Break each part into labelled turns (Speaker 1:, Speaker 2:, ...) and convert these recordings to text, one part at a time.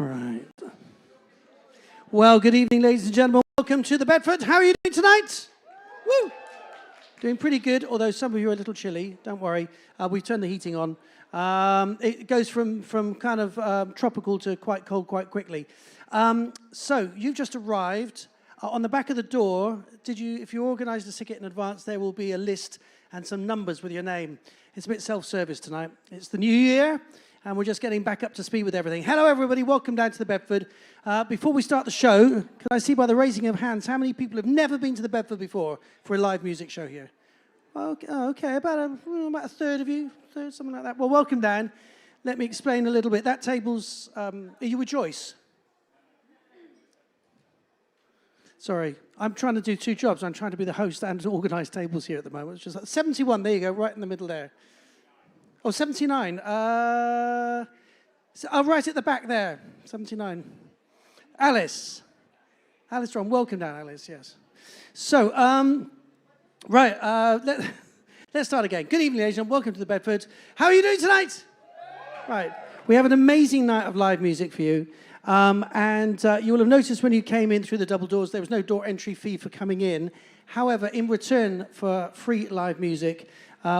Speaker 1: Right. Well, good evening, ladies and gentlemen. Welcome to the Bedford. How are you doing tonight? Woo! Doing pretty good, although some of you are a little chilly. Don't worry. We've turned the heating on. It goes from kind of tropical to quite cold quite quickly. So you've just arrived. On the back of the door, if you organised a ticket in advance, there will be a list and some numbers with your name. It's a bit self-service tonight. It's the new year, and we're just getting back up to speed with everything. Hello, everybody. Welcome down to the Bedford. Before we start the show, can I see by the raising of hands how many people have never been to the Bedford before for a live music show here? Okay, about a third of you, something like that. Well, welcome down. Let me explain a little bit. That table's... are you with Joyce? Sorry, I'm trying to do two jobs. I'm trying to be the host and to organise tables here at the moment. It's just like 71, there you go, right in the middle there. Oh, 79. Right at the back there, 79. Alice. Alice Ron, welcome down, Alice, yes. So, let's start again. Good evening, ladies and gentlemen. Welcome to the Bedford. How are you doing tonight? Right, we have an amazing night of live music for you. And you will have noticed when you came in through the double doors, there was no door entry fee for coming in. However, in return for free live music,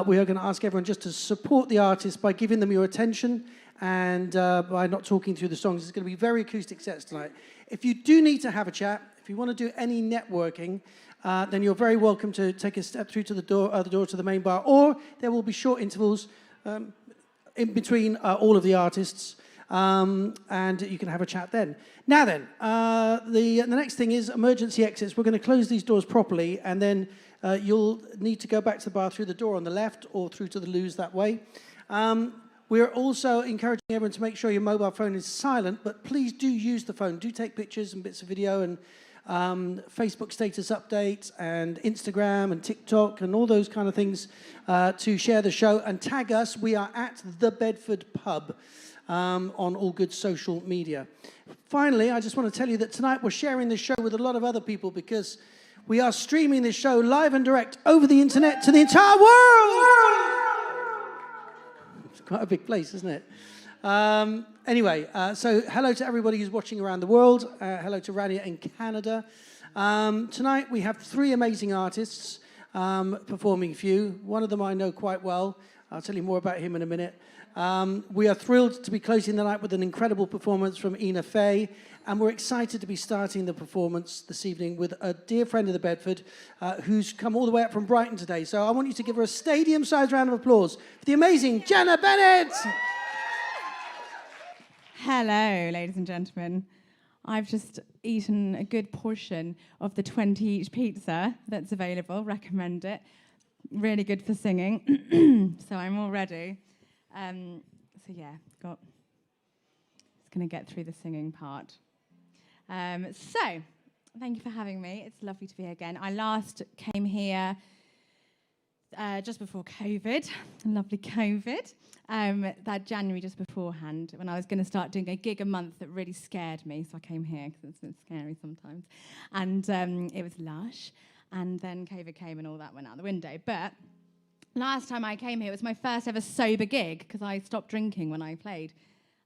Speaker 1: we are going to ask everyone just to support the artists by giving them your attention and by not talking through the songs. It's going to be very acoustic sets tonight. If you do need to have a chat, if you want to do any networking, then you're very welcome to take a step through to the door to the main bar, or there will be short intervals in between all of the artists. And you can have a chat then. Now then, the next thing is emergency exits. We're going to close these doors properly, and then you'll need to go back to the bar through the door on the left or through to the loos that way. We're also encouraging everyone to make sure your mobile phone is silent, but please do use the phone. Do take pictures and bits of video and Facebook status updates and Instagram and TikTok and all those kind of things to share the show. And tag us. We are at the Bedford Pub. On all good social media. Finally, I just want to tell you that tonight we're sharing this show with a lot of other people because we are streaming this show live and direct over the internet to the entire world! It's quite a big place, isn't it? Anyway, so hello to everybody who's watching around the world. Hello to Rania in Canada. Tonight we have three amazing artists performing for you. One of them I know quite well. I'll tell you more about him in a minute. We are thrilled to be closing the night with an incredible performance from ENA FAY, and we're excited to be starting the performance this evening with a dear friend of the Bedford who's come all the way up from Brighton today. So I want you to give her a stadium-sized round of applause for the amazing JENNA BENNET!
Speaker 2: Hello, ladies and gentlemen. I've just eaten a good portion of the 20 each pizza that's available. Recommend it. Really good for singing. So I'm all ready. Just going to get through the singing part. So, thank you for having me. It's lovely to be here again. I last came here just before COVID, lovely COVID, that January just beforehand, when I was going to start doing a gig a month that really scared me, so I came here because it's a bit scary sometimes. And it was lush, and then COVID came and all that went out the window. But last time I came here, it was my first ever sober gig because I stopped drinking when I played.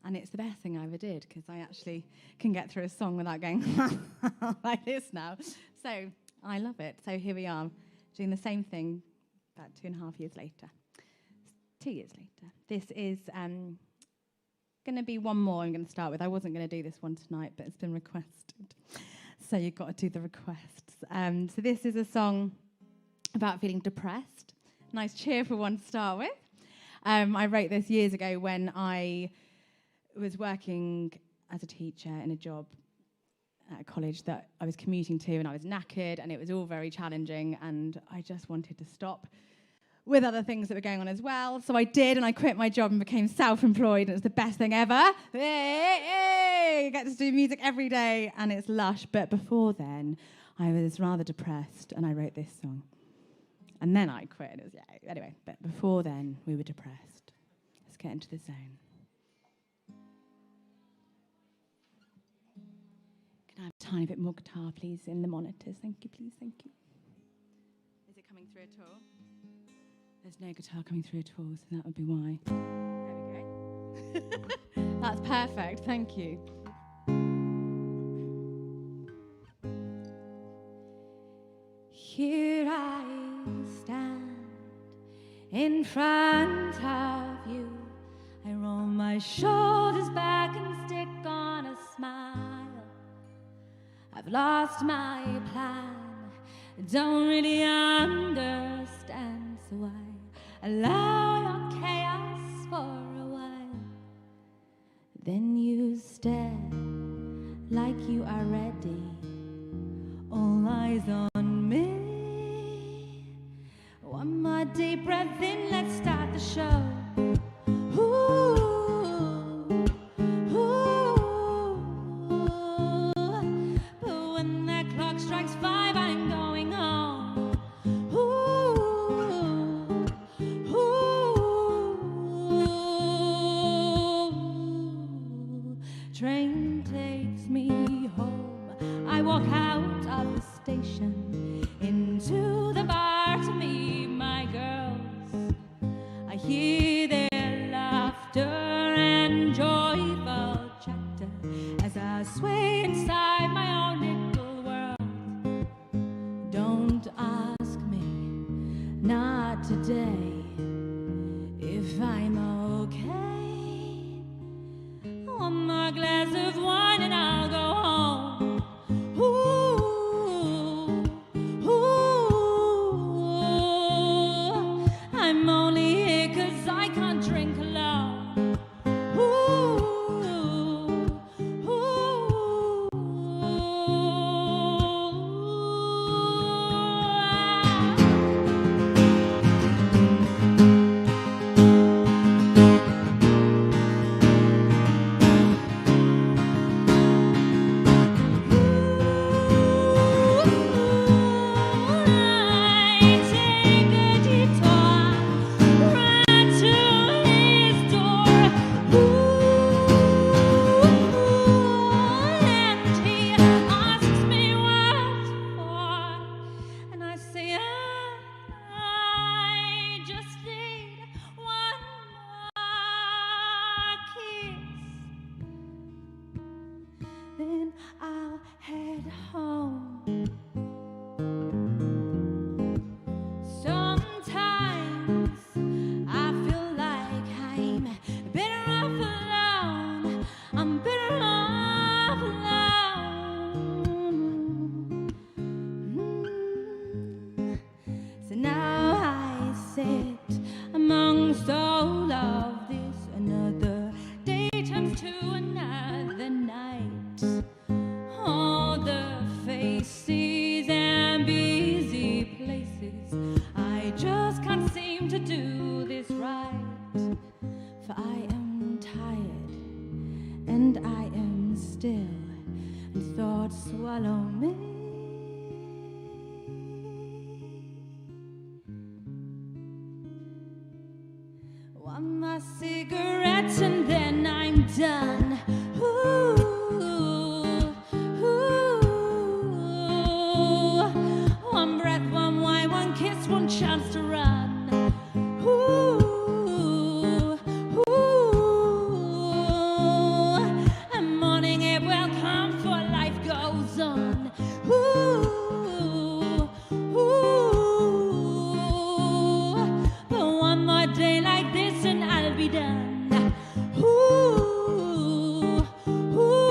Speaker 2: And it's the best thing I ever did because I actually can get through a song without going like this now. So I love it. So here we are doing the same thing about 2.5 years later. 2 years later. This is going to be one more I'm going to start with. I wasn't going to do this one tonight, but it's been requested. So you've got to do the requests. So this is a song about feeling depressed. Nice cheerful one to start with. I wrote this years ago when I was working as a teacher in a job at a college that I was commuting to, and I was knackered and it was all very challenging, and I just wanted to stop with other things that were going on as well. So I did, and I quit my job and became self-employed, and it's the best thing ever. I get to do music every day and it's lush. But before then I was rather depressed and I wrote this song. And then I quit. It was, anyway, but before then, we were depressed. Let's get into the zone. Can I have a tiny bit more guitar, please, in the monitors? Thank you, please, thank you. Is it coming through at all? There's no guitar coming through at all, so that would be why. There we go. That's perfect, thank you. Here I stand in front of you. I roll my shoulders back and stick on a smile. I've lost my plan, don't really understand, so I allow your chaos for a while. Then you stare like you are ready, all eyes on me. One more deep breath in, let's start the show. Ooh, ooh. But when that clock strikes 5, I'm going home. Ooh, ooh. Train takes me home. I walk out of the station into the bar to meet my girls. I hear their laughter and joyful chatter as I sway inside my own little world. Don't ask me, not today, if I'm okay. One more glass of wine and I'll go home. Ooh, ooh. I'm only here 'cause I can't drink alone. Ooh, ooh. Then I'll head home. Sometimes I feel like I'm better off alone. I'm better off alone. So now I sit amongst all of this. Another day turns to another night. All the faces and busy places, I just can't seem to do this right. For I am tired and I am still, and thoughts swallow me. One more cigarette and then I'm done. Ooh, ooh. One breath, one wine, one kiss, one chance to run. Ooh, ooh. And morning it will come, for life goes on. Ooh, ooh. But one more day like this and I'll be done. Ooh, ooh.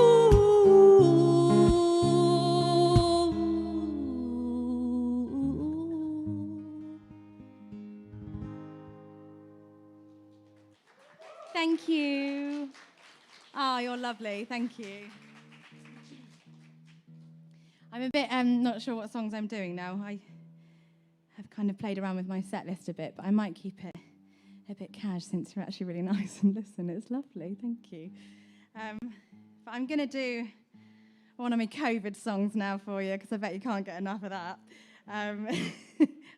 Speaker 2: Thank you. Oh, you're lovely. Thank you. I'm a bit not sure what songs I'm doing now. I have kind of played around with my set list a bit, but I might keep it a bit cash since you're actually really nice and listen. It's lovely. Thank you. But I'm going to do one of my COVID songs now for you, because I bet you can't get enough of that.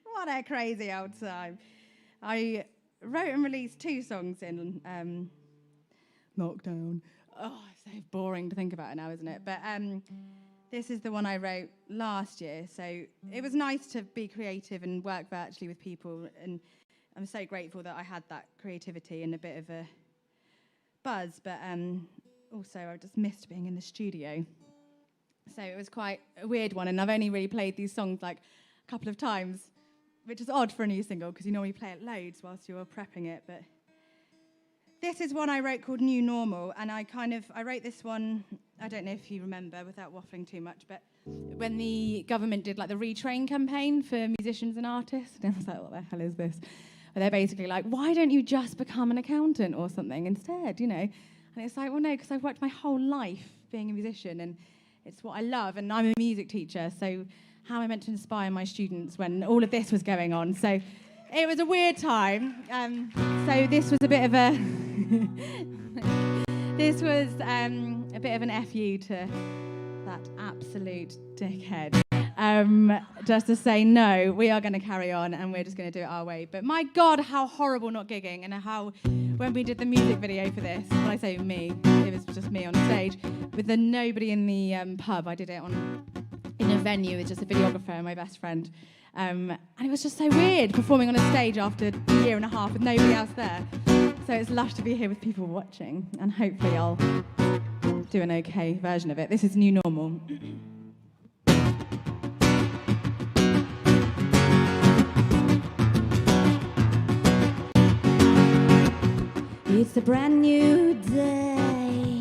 Speaker 2: What a crazy old time. I wrote and released 2 songs in lockdown. Oh, it's so boring to think about it now, isn't it? But this is the one I wrote last year. So it was nice to be creative and work virtually with people. And I'm so grateful that I had that creativity and a bit of a buzz. But also, I just missed being in the studio. So it was quite a weird one. And I've only really played these songs like a couple of times, which is odd for a new single because you normally play it loads whilst you're prepping it. But this is one I wrote called New Normal, and I wrote this one, I don't know if you remember without waffling too much, but when the government did like the retrain campaign for musicians and artists, and I was like, what the hell is this? But they're basically like, why don't you just become an accountant or something instead, you know? And it's like, well, no, because I've worked my whole life being a musician, and it's what I love, and I'm a music teacher, so how am I meant to inspire my students when all of this was going on? So it was a weird time. So this was a bit of a a bit of an FU to that absolute dickhead. Just to say, no, we are going to carry on and we're just going to do it our way. But my God, how horrible not gigging, and how, when we did the music video for this, when I say me, it was just me on stage, with the nobody in the pub. I did it in a venue with just a videographer and my best friend. And it was just so weird performing on a stage after a year and a half with nobody else there. So it's lush to be here with people watching, and hopefully I'll do an okay version of it. This is New Normal. It's a brand new day,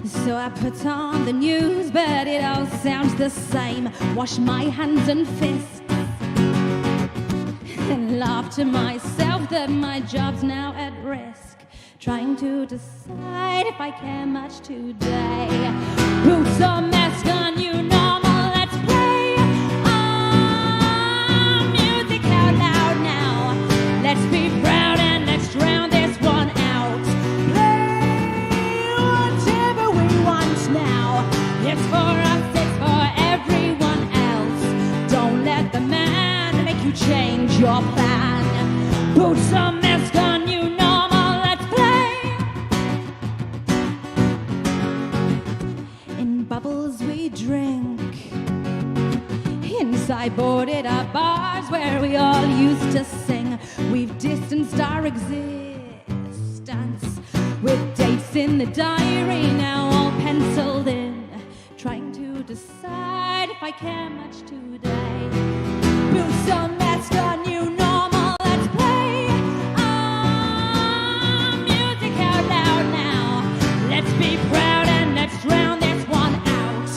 Speaker 2: so I put on the news, but it all sounds the same. Wash my hands and fists and laugh to myself that my job's now at risk, trying to decide if I care much today. Boots or mask on, New Normal, let's play. Music out loud now. Let's be proud and let's drown this one out. Play whatever we want now. It's for us, it's for everyone else. Don't let the man make you change your plan. Boots or mask on, New Normal, let's play. In bubbles we drink, inside boarded up bars where we all used to sing. We've distanced our existence with dates in the diary now all penciled in, trying to decide if I care much today. Boots or mask on, New Normal, let's play. Music out loud now. Let's be proud and let's drown this one out.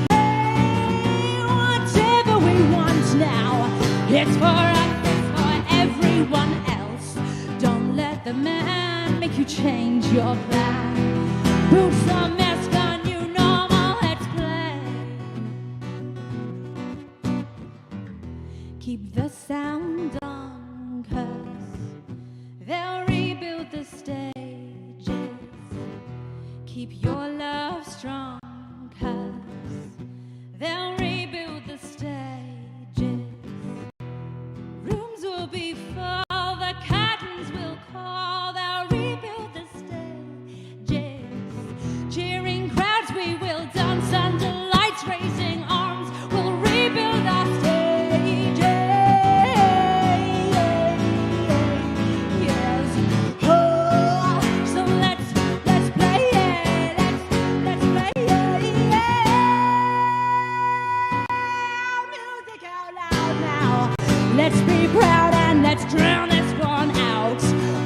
Speaker 2: Play whatever we want now. It's for us, it's for everyone else. Don't let the man make you change your plan. Boots or mask on, New Normal, let's play. Keep the sound on, 'cause they'll rebuild the stages. Keep your love strong, 'cause they'll rebuild the stages. Rooms will be full, the curtains will call, they'll rebuild the stages. Cheering crowds, we will dance under lights, raising arms, we'll rebuild our stages. Yes. Oh, so let's play it, let's play it, Music out loud now. Let's be proud and let's drown this one out.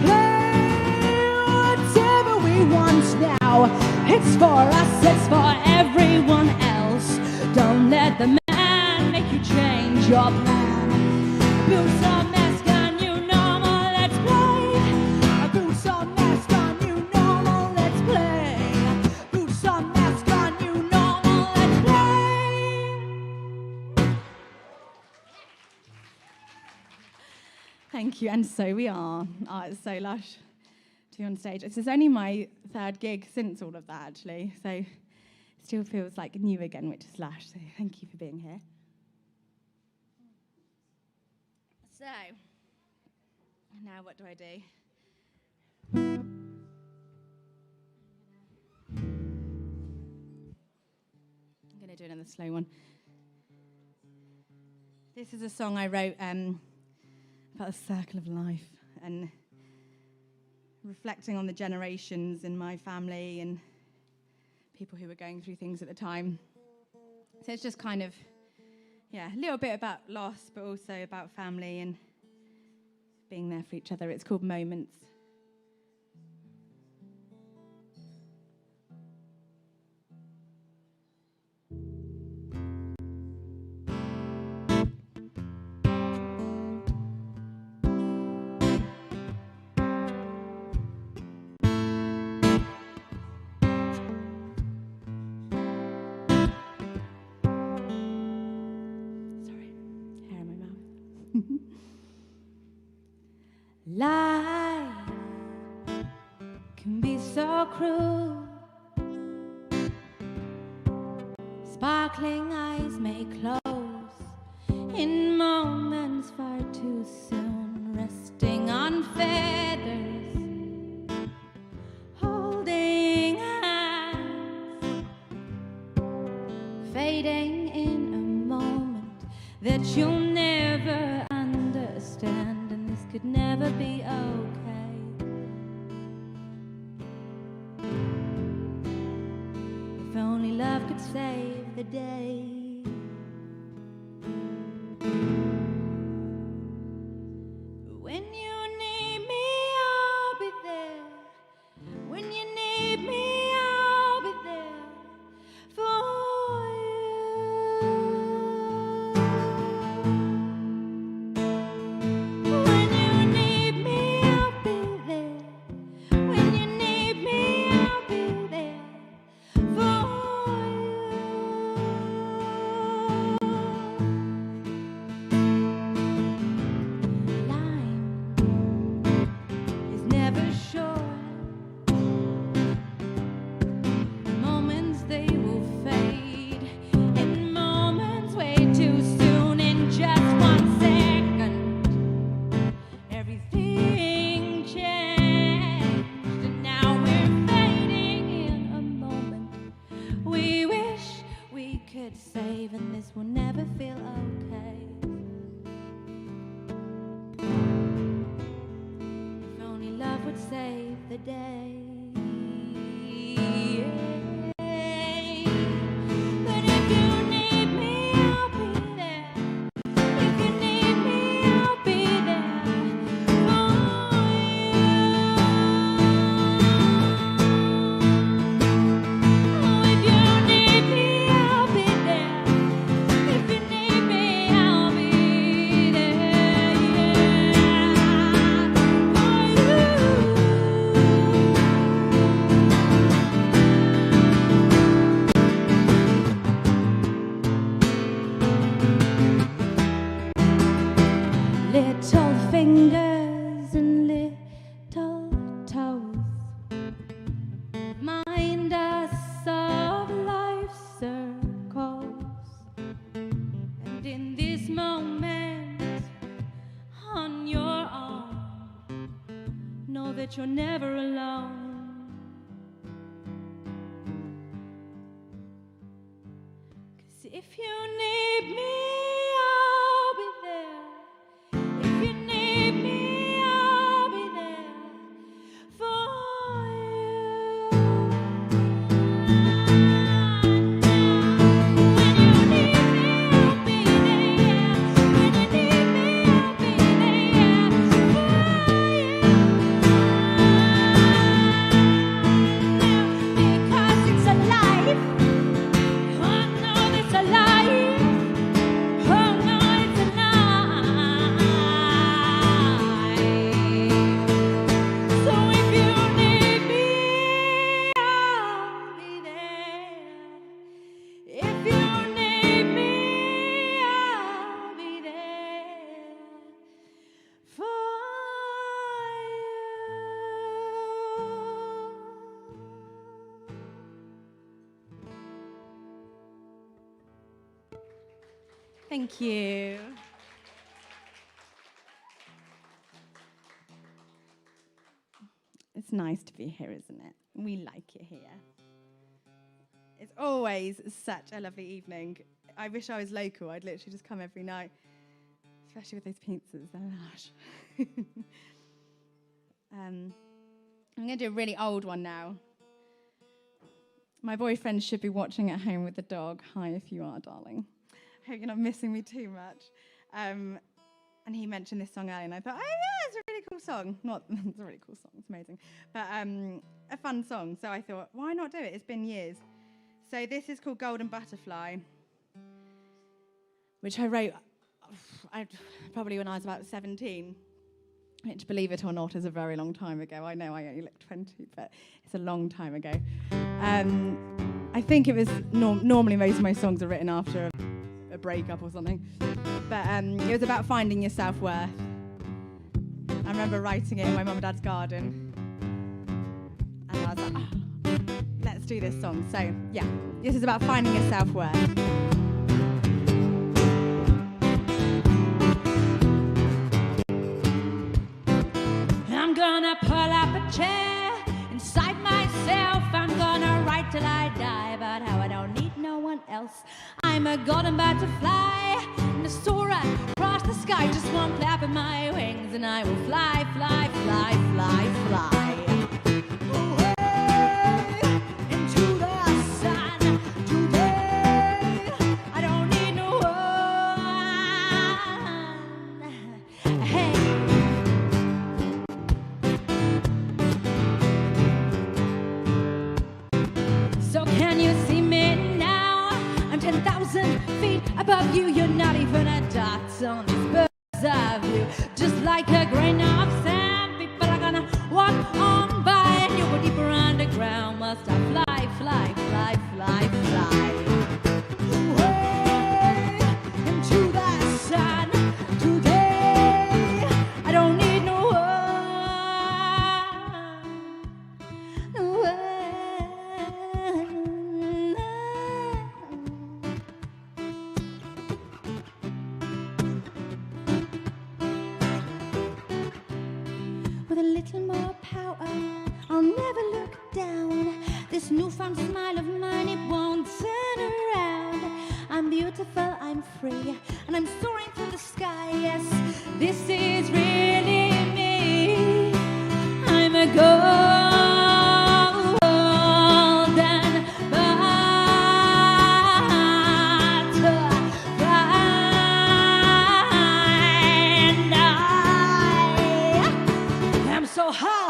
Speaker 2: Play whatever we want now. It's for us, it's for everyone else. Don't let the man make you change your plan. Boots or mask on, New Normal, let's play. Boots or mask on, New Normal, let's play. Boots or mask on, New Normal, let's play. Thank you, and so we are. Oh, it's so lush to be on stage. This is only my third gig since all of that, actually, so it still feels like new again, which is lush, so thank you for being here. So, now what do I do? I'm going to do another slow one. This is a song I wrote about the circle of life and reflecting on the generations in my family and people who were going through things at the time. So it's just kind of, yeah, a little bit about loss, but also about family and being there for each other. It's called Moments. Life can be so cruel. Sparkling eyes may close in moments far too soon. Resting on feathers, holding hands, fading in a moment that you'll never understand. Could never be okay. If only love could save the day. When you need me, I'll be there. When you need me, I'll be there for save, and this will never feel okay. If only love would save the day. But if you need me, I'll be there. If you need me, I'll be there for you. Oh, if you need me, I'll be there. If you need me, I'll be there, little fingers and little toes mind us of life's circles, and in this moment on your own, know that you're never alone. 'Cause if you need me, I'll be there. If you need me, I'll be there for you. When you need me, I'll be there. When you need me, I'll be there for you. Because it's alive. Oh no, it's alive. Oh no, it's alive. So if you need me, I'll be there. If you need me, I'll be there for you. Thank you. It's nice to be here, isn't it? We like it here. It's always such a lovely evening. I wish I was local. I'd literally just come every night, especially with those pizzas. They're lush. I'm going to do a really old one now. My boyfriend should be watching at home with the dog. Hi, if you are, darling. Hope you're not missing me too much. And he mentioned this song earlier, and I thought, oh yeah, it's a really cool song. It's a really cool song, it's amazing. But a fun song, so I thought, why not do it? It's been years. So this is called Golden Butterfly, which I wrote probably when I was about 17, which, believe it or not, is a very long time ago. I know I only look 20, but it's a long time ago. I think it was, normally most of my songs are written after a breakup or something. But it was about finding your self-worth. I remember writing it in my mum and dad's garden. And I was like, oh, let's do this song. So, yeah, this is about finding your self-worth. I'm gonna pull up a chair inside myself. I'm gonna write till I die about how I don't need no one else. I'm a golden butterfly, and I soar across the sky. Just one clap of my wings, and I will fly, fly, fly, fly, fly. Away into the sun. Today, I don't need no one. Hey. So can you see me now? I'm 10,000 feet above you. You're not even a dot on this bird's eye view. Just like a grain of sand, people are gonna walk on by, and you'll go deeper underground. Must I fly, fly, fly, fly, fly? Away into the sun. Today, I don't need no one. No one. With a little more power, I'll never look down. This newfound smile of mine, it won't turn around. I'm beautiful, I'm free, and I'm soaring through the sky. Yes, this is really me. I'm a golden butterfly, and I am so high.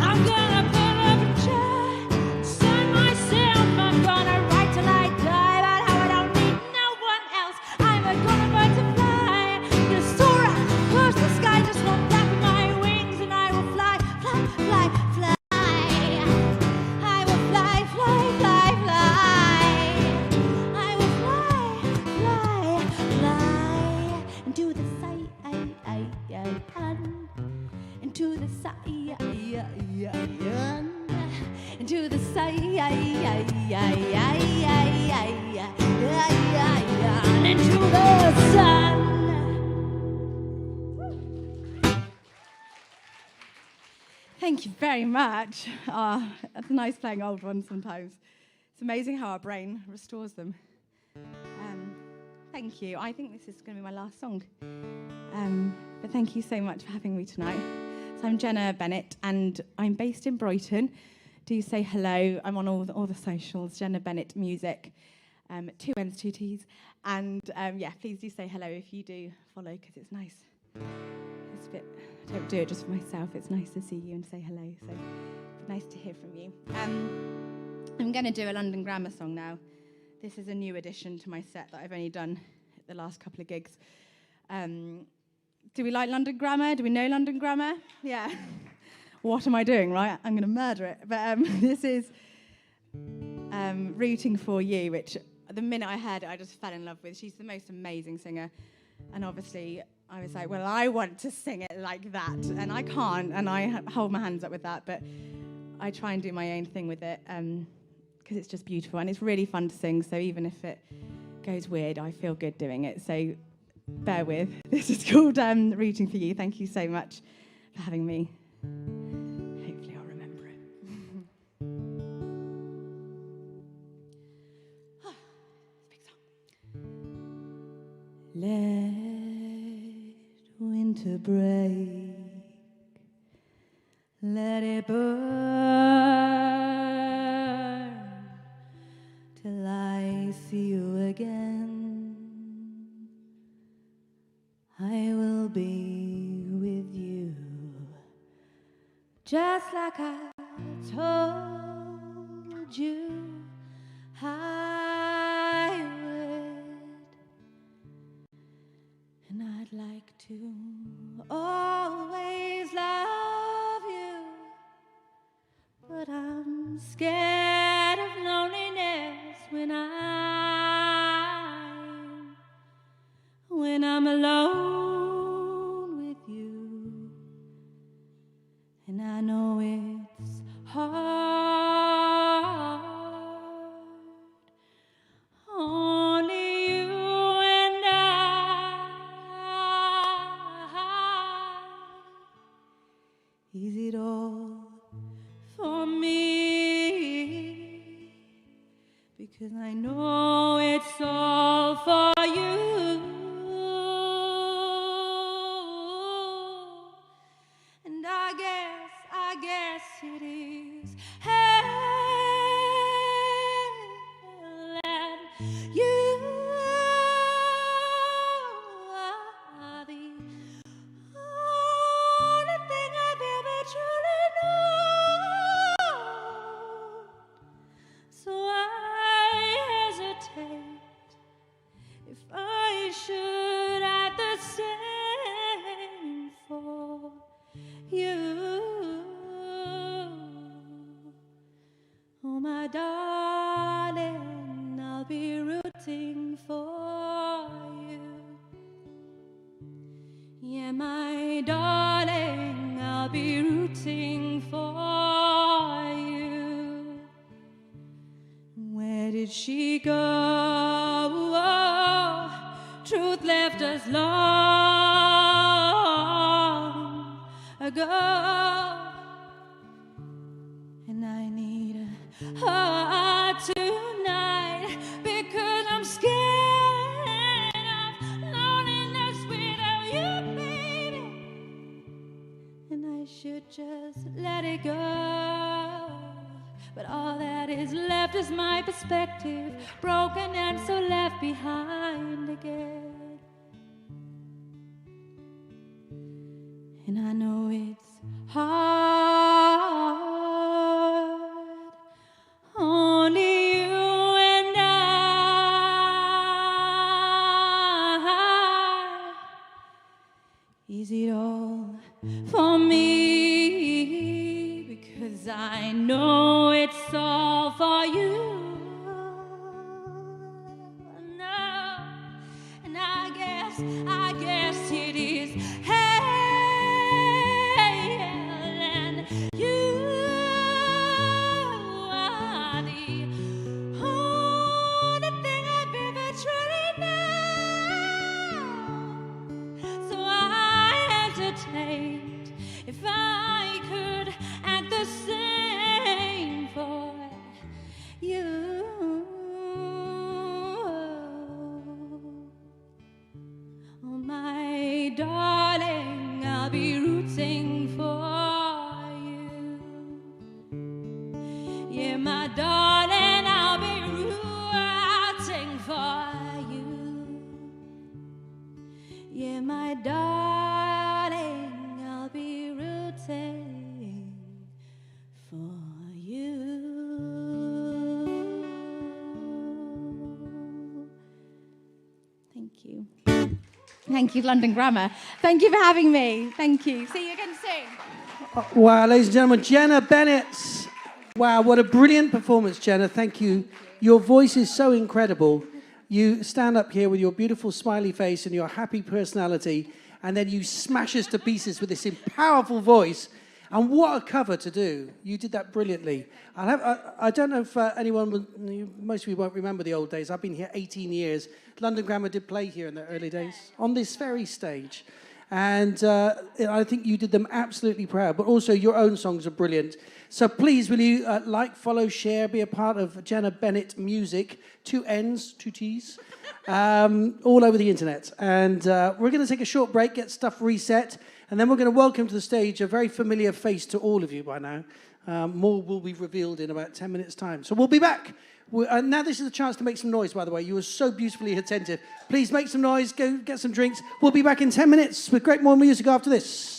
Speaker 2: I'm gonna put up a chair, sun myself. I'm gonna write till I die about how I don't need no one else. I'm a golden butterfly, gonna soar across the sky. Just one flap of my wings, and I will fly, fly, fly, fly. I will fly, fly, fly, fly. I will fly, fly, fly into the sun, into the sun, into the sun, into the sun. Thank you very much. It's nice playing old ones sometimes. It's amazing how our brain restores them. Thank you. I think this is going to be my last song. But thank you so much for having me tonight. So I'm Jenna Bennett, and I'm based in Brighton. Do say hello. I'm on all the socials, Jenna Bennett Music. 2 N's, 2 T's. And yeah, please do say hello if you do follow, because it's nice. It's a bit, I don't do it just for myself. It's nice to see you and say hello. So it's nice to hear from you. I'm going to do a London Grammar song now. This is a new addition to my set that I've only done at the last couple of gigs. Do we like London Grammar? Do we know London Grammar? Yeah. What am I doing, right? I'm going to murder it. But this is Rooting For You, which the minute I heard it, I just fell in love with. She's the most amazing singer. And obviously, I was like, well, I want to sing it like that. And I can't, and I hold my hands up with that. But I try and do my own thing with it, because it's just beautiful. And it's really fun to sing, so even if it goes weird, I feel good doing it. So bear with. This is called Rooting For You. Thank you so much for having me. Hopefully I'll remember it. Big song. Let winter break let it burn till I see you again. I will be with you just like I told you I would. And I'd like to always love you, but I'm scared of loneliness when I'm alone with you. And I know it's hard. Only you and I. Is it all for me? Because I know it's all for you. And I guess it is hell, and you are the only thing I've ever truly known. So I hesitate if I should act the same for you. Oh, my darling, I'll be rooting for you. Yeah, my darling, I'll be rooting for you. Where did she go? Truth left us long ago. And I need her tonight because I'm scared of loneliness without you, baby. And I should just let it go. But all that is left is my perspective, broken and so left behind again. And I know it's hard. Only you and I. Is it all for me? Because I know it's all for you. No, and I guess it is hell, and you are the only thing I've ever truly known. So I hesitate if I could act the same for you. Oh, my darling, I'll be rooting for you. Yeah, my darling, I'll be rooting for you. Yeah, my darling, I'll be rooting for you. Thank you. Thank you, London Grammar. Thank you for having me. Thank you. See you again soon.
Speaker 1: Wow, ladies and gentlemen, Jenna Bennett. Wow, what a brilliant performance, Jenna. Thank you. Your voice is so incredible. You stand up here with your beautiful smiley face and your happy personality, and then you smash us to pieces with this powerful voice. And what a cover to do. You did that brilliantly. I don't know if most of you won't remember the old days. I've been here 18 years. London Grammar did play here in the early days on this very stage. And I think you did them absolutely proud. But also your own songs are brilliant. So please, will you like, follow, share, be a part of Jenna Bennett Music, 2 N's, 2 T's, all over the internet. And we're going to take a short break, get stuff reset. And then we're going to welcome to the stage a very familiar face to all of you by now. More will be revealed in about 10 minutes' time. So we'll be back. Now this is a chance to make some noise, by the way. You were so beautifully attentive. Please make some noise, go get some drinks. We'll be back in 10 minutes with great more music after this.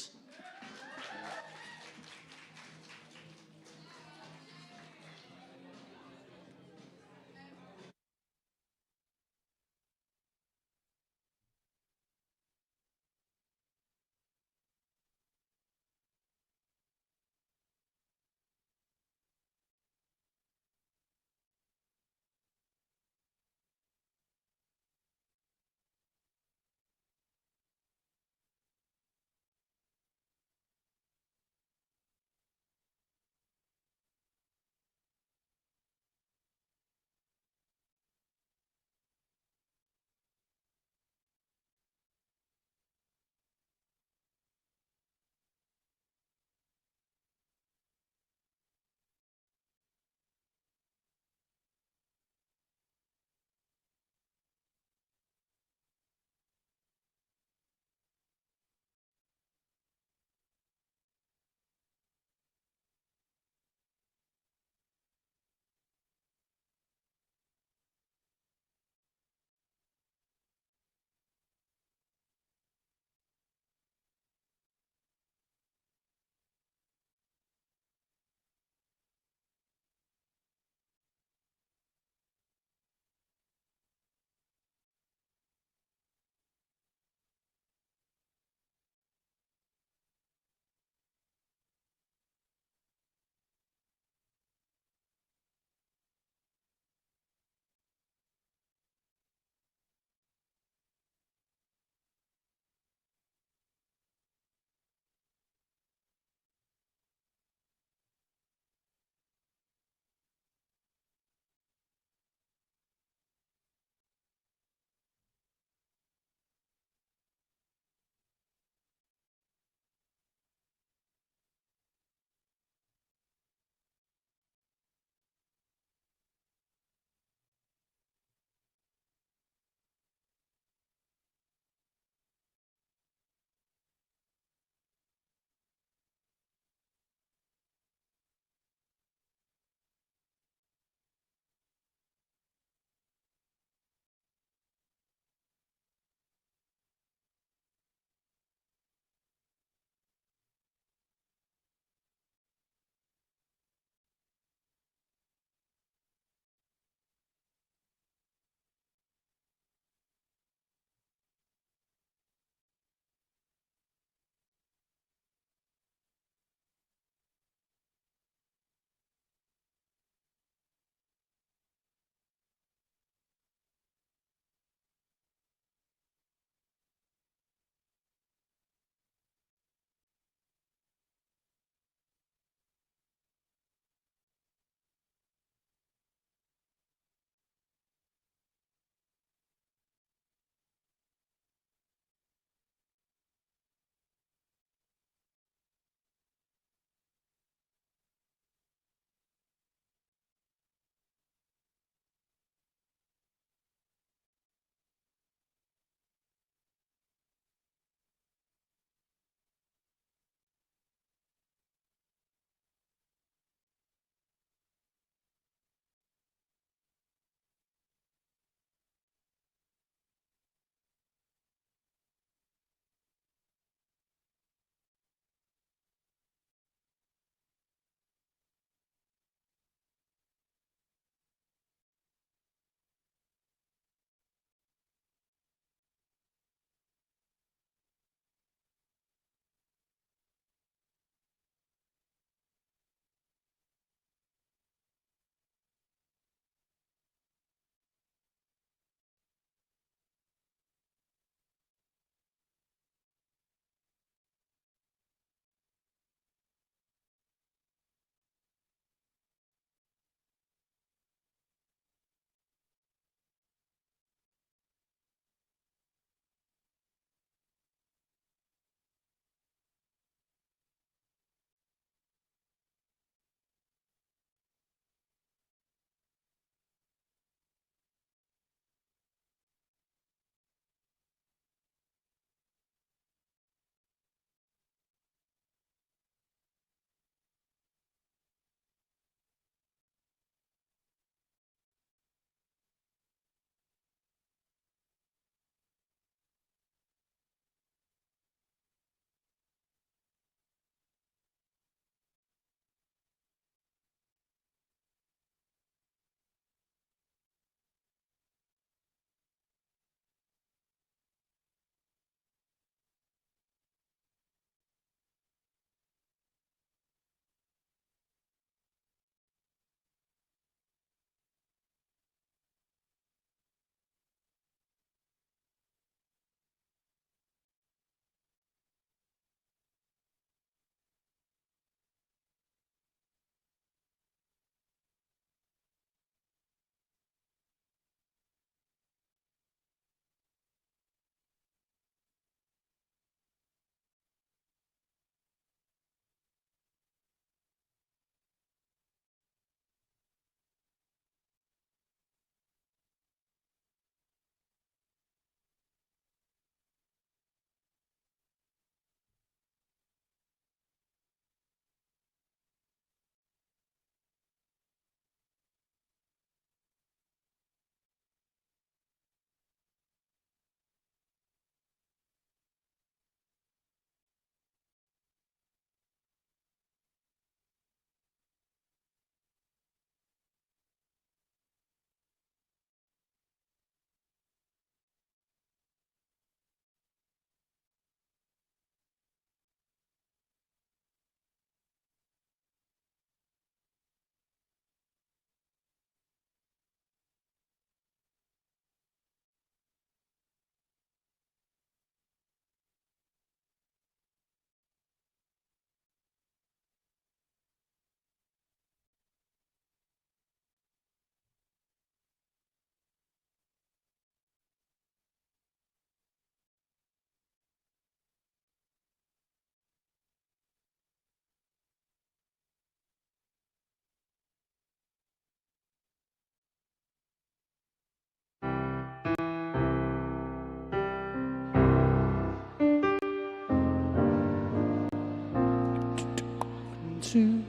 Speaker 1: 2.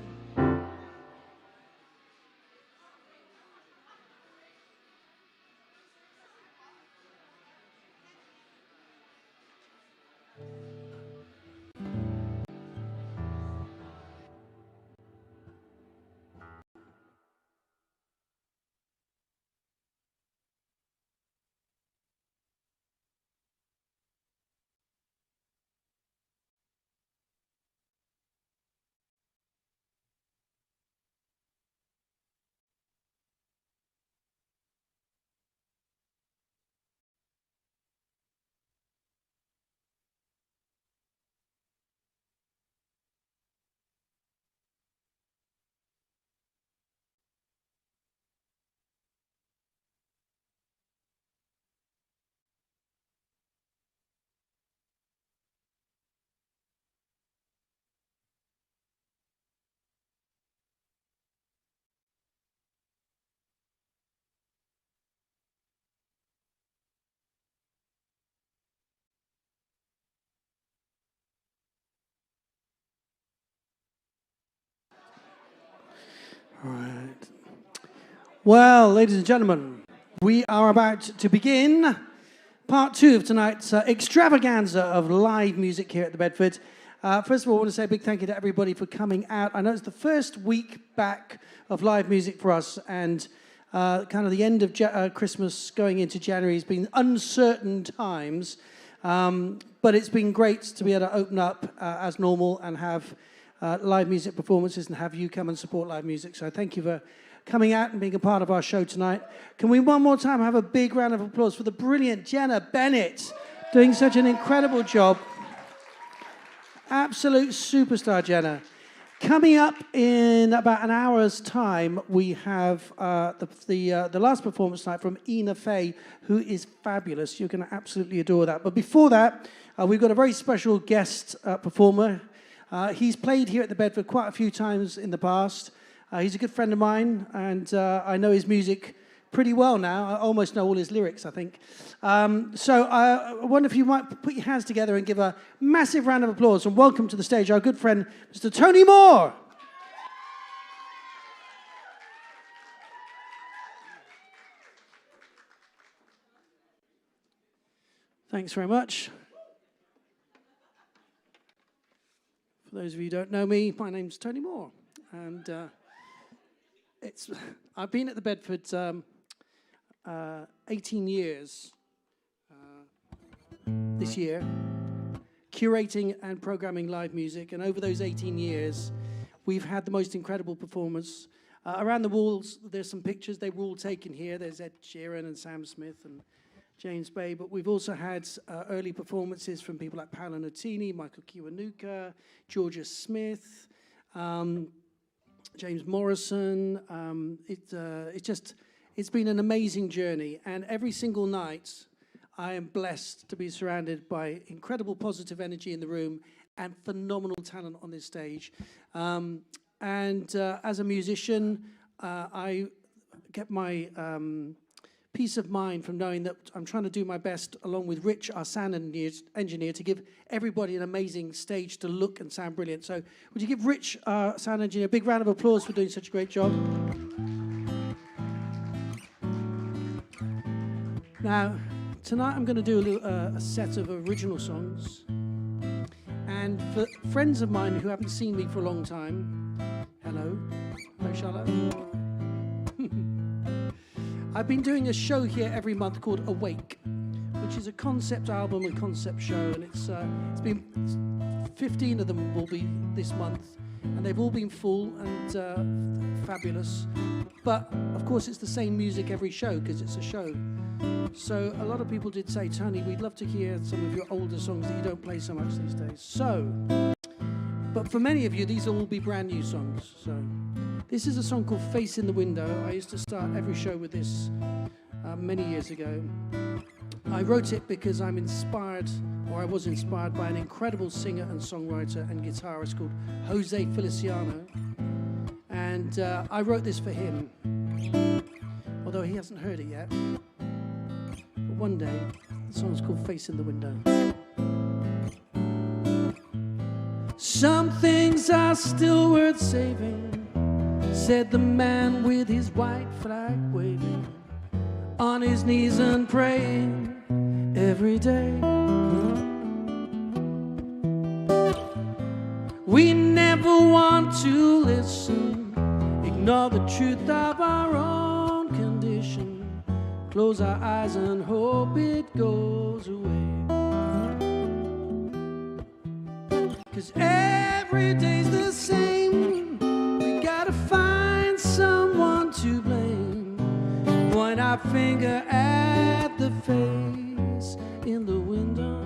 Speaker 1: Right. Well, ladies and gentlemen, we are about to begin part 2 of tonight's extravaganza of live music here at the Bedford. First of all, I want to say a big thank you to everybody for coming out. I know it's the first week back of live music for us, and kind of the end of Christmas going into January has been uncertain times, but it's been great to be able to open up as normal and have live music performances and have you come and support live music. So thank you for coming out and being a part of our show tonight. Can we one more time have a big round of applause for the brilliant Jenna Bennett, doing such an incredible job. Absolute superstar, Jenna. Coming up in about an hour's time, we have the last performance tonight from ENA FAY, who is fabulous. You're going to absolutely adore that. But before that, we've got a very special guest performer. He's played here at the Bedford quite a few times in the past. He's a good friend of mine, and I know his music pretty well now. I almost know all his lyrics, I think. So I wonder if you might put your hands together and give a massive round of applause and welcome to the stage our good friend, Mr. Tony Moore. Thanks very much. For those of you who don't know me, my name's Tony Moore, and I've been at the Bedford 18 years this year, curating and programming live music, and over those 18 years, we've had the most incredible performance. Around the walls, there's some pictures. They were all taken here. There's Ed Sheeran and Sam Smith and James Bay, but we've also had early performances from people like Paolo Nutini, Michael Kiwanuka, Georgia Smith, James Morrison. It's been an amazing journey, and every single night I am blessed to be surrounded by incredible positive energy in the room and phenomenal talent on this stage. As a musician, I get my peace of mind from knowing that I'm trying to do my best, along with Rich, our sound engineer, to give everybody an amazing stage to look and sound brilliant. So would you give Rich, our sound engineer, a big round of applause for doing such a great job? Now, tonight I'm going to do a set of original songs. And for friends of mine who haven't seen me for a long time, hello. Hello, Charlotte. I've been doing a show here every month called Awake, which is a concept album and concept show, and it's been 15 of them will be this month, and they've all been full and fabulous. But of course, it's the same music every show because it's a show. So a lot of people did say, Tony, we'd love to hear some of your older songs that you don't play so much these days. So, but for many of you, these will all be brand new songs. So this is a song called Face in the Window. I used to start every show with this many years ago. I wrote it because I'm inspired, or I was inspired by an incredible singer and songwriter and guitarist called Jose Feliciano. And I wrote this for him, although he hasn't heard it yet. But one day, the song's called Face in the Window. Some things are still worth saving, said the man with his white flag waving, on his knees and praying every day. We never want to listen, ignore the truth of our own condition, close our eyes and hope it goes away. 'Cause every day's the same, we gotta find someone to blame, point our finger at the face in the window.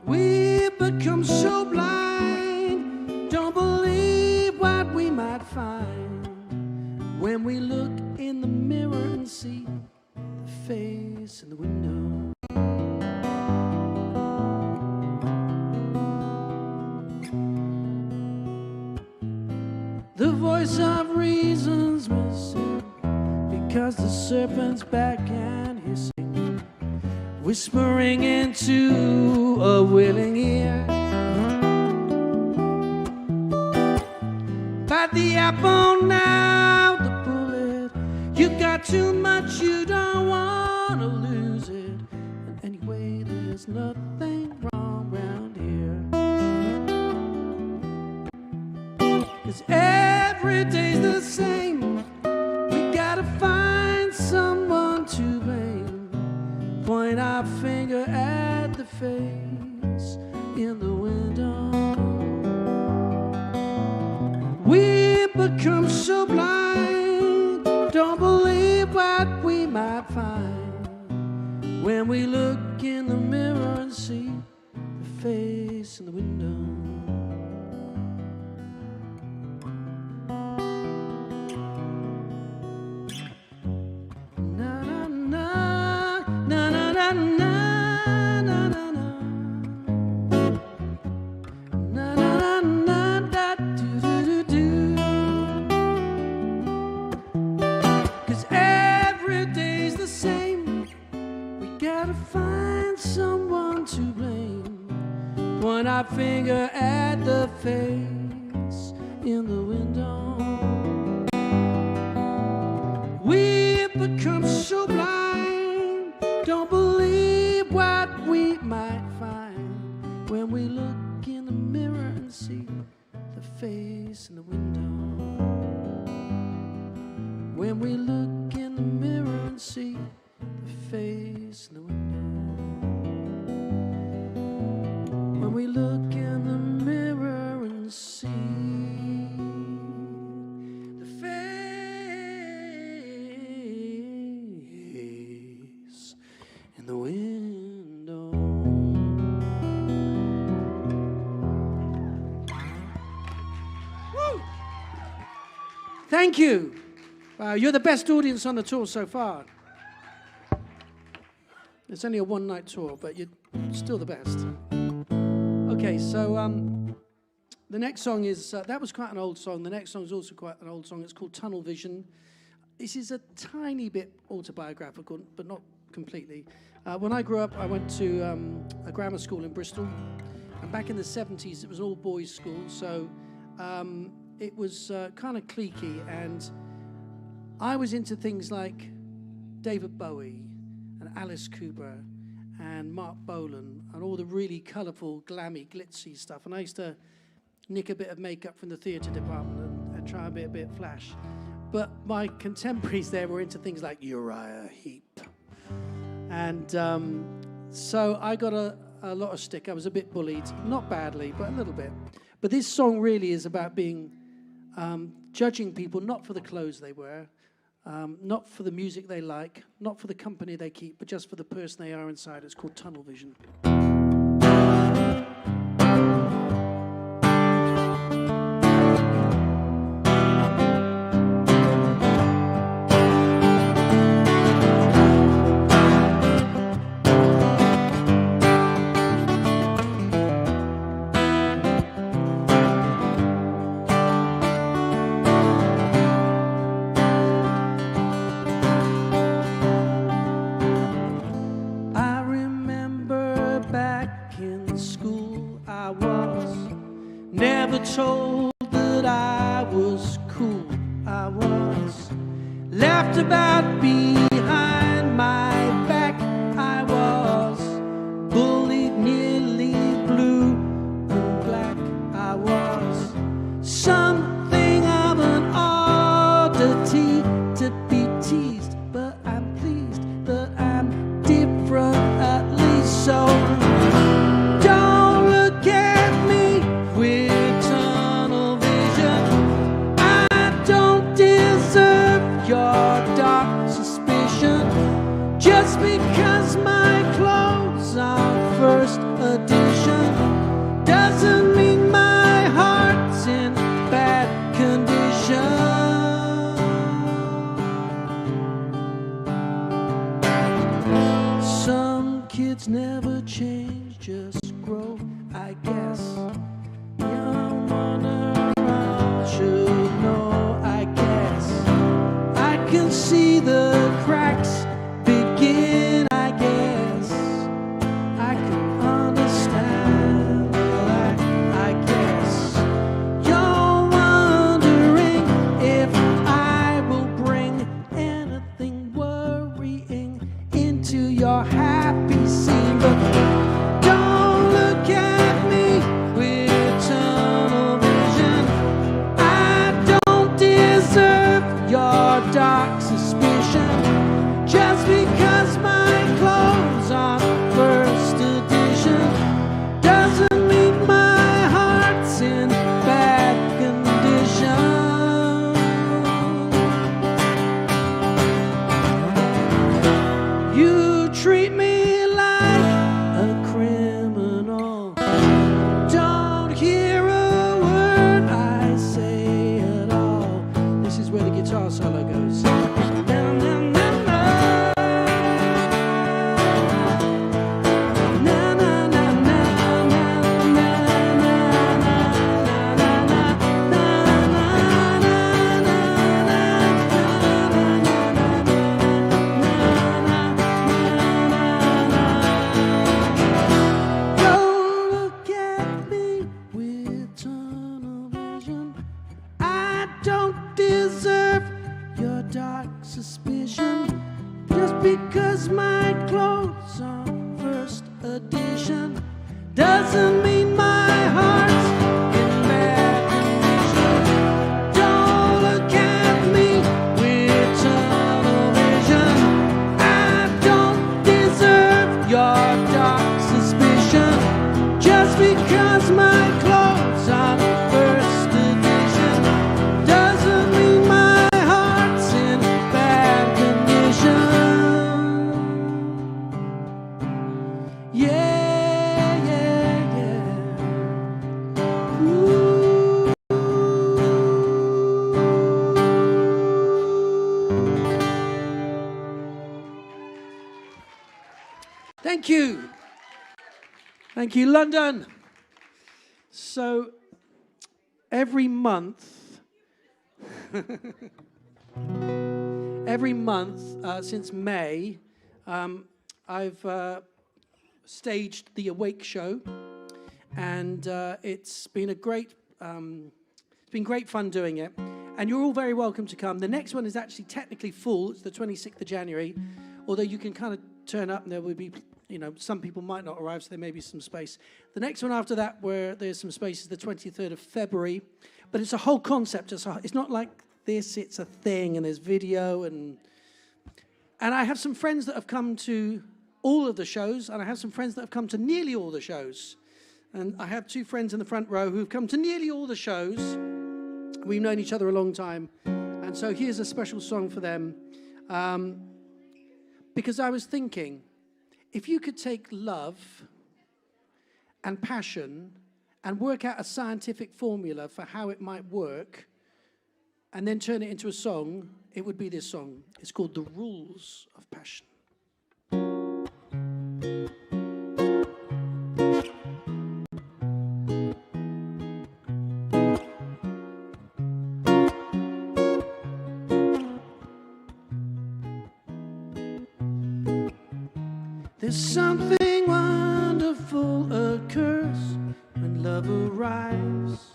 Speaker 1: We become so blind, don't believe what we might find when we look in the mirror and see the face in the window. The voice of reason's missing, because the serpent's back and hissing, whispering into a willing ear. Bite the apple now, the bullet. You got too much, you don't want to lose it. And anyway, there's nothing wrong round here. 'Cause every day's the same, we gotta find someone to blame, point our finger at the face in the window. We become so blind, don't believe what we might find when we look in the mirror and see the face in the window. Point our finger at the face in the window. We've become so blind, don't believe what we might find when we look in the mirror and see the face in the window. When we look in the mirror and see the face in the window. When we look in the mirror and see the face in the window. Woo! Thank you. Wow, you're the best audience on the tour so far. It's only a one-night tour, but you're still the best. Okay, so the next song is, that was quite an old song. The next song is also quite an old song. It's called Tunnel Vision. This is a tiny bit autobiographical, but not completely. When I grew up, I went to a grammar school in Bristol. And back in the 70s, it was all boys' school. So it was kind of cliquey. And I was into things like David Bowie and Alice Cooper and Mark Bolan and all the really colourful, glammy, glitzy stuff. And I used to nick a bit of makeup from the theatre department and try and be a bit flash. But my contemporaries there were into things like Uriah Heep. And so I got a lot of stick. I was a bit bullied, not badly, but a little bit. But this song really is about being, judging people not for the clothes they wear, not for the music they like, not for the company they keep, but just for the person they are inside. It's called Tunnel Vision. told that I was cool. I was laughed about behind my back. I was bullied nearly blue and black. I was something of an oddity to be teased, but I'm pleased that I'm different at least. So don't look at me with tunnel vision. I don't deserve your dark suspicion. Just because my clothes are first edition doesn't mean my heart's in bad condition. Some kids never change, just grow, I guess. Young wonder, I should know, I guess. I can see the cracks begin, I guess. I can understand the lack, I guess. You're wondering if I will bring anything worrying into your happy scene, but don't look at me with tunnel vision. I don't deserve your dark suspicion. Just because my clothes are first edition doesn't mean my heart's in bad condition. You treat me like a criminal. Don't hear a word I say at all. This is where the guitar solo goes. Na, na, na, na. Na, na, na, na, na, Don't look at me with tunnel vision. I don't deserve your dark suspicion. Just because my clothes are first edition doesn't mean my heart's in bad condition. Don't look at me with tunnel vision. I don't deserve your dark suspicion. Just because my clothes are first edition doesn't mean my heart's in bad condition. Yeah, yeah, yeah. Ooh. Thank you. Thank you, London. So every month, since May, I've staged the Awake show, and it's been great fun doing it. And you're all very welcome to come. The next one is actually technically full. It's the 26th of January, although you can kind of turn up and there will be, some people might not arrive, so there may be some space. The next one after that, where there's some space, is the 23rd of February. But it's a whole concept. It's not like this, it's a thing, and there's video. And I have some friends that have come to all of the shows, and I have some friends that have come to nearly all the shows. And I have two friends in the front row who've come to nearly all the shows. We've known each other a long time. And so here's a special song for them. Because I was thinking, if you could take love and passion and work out a scientific formula for how it might work, and then turn it into a song, it would be this song. It's called The Rules of Passion. There's something wonderful occurs when love arrives.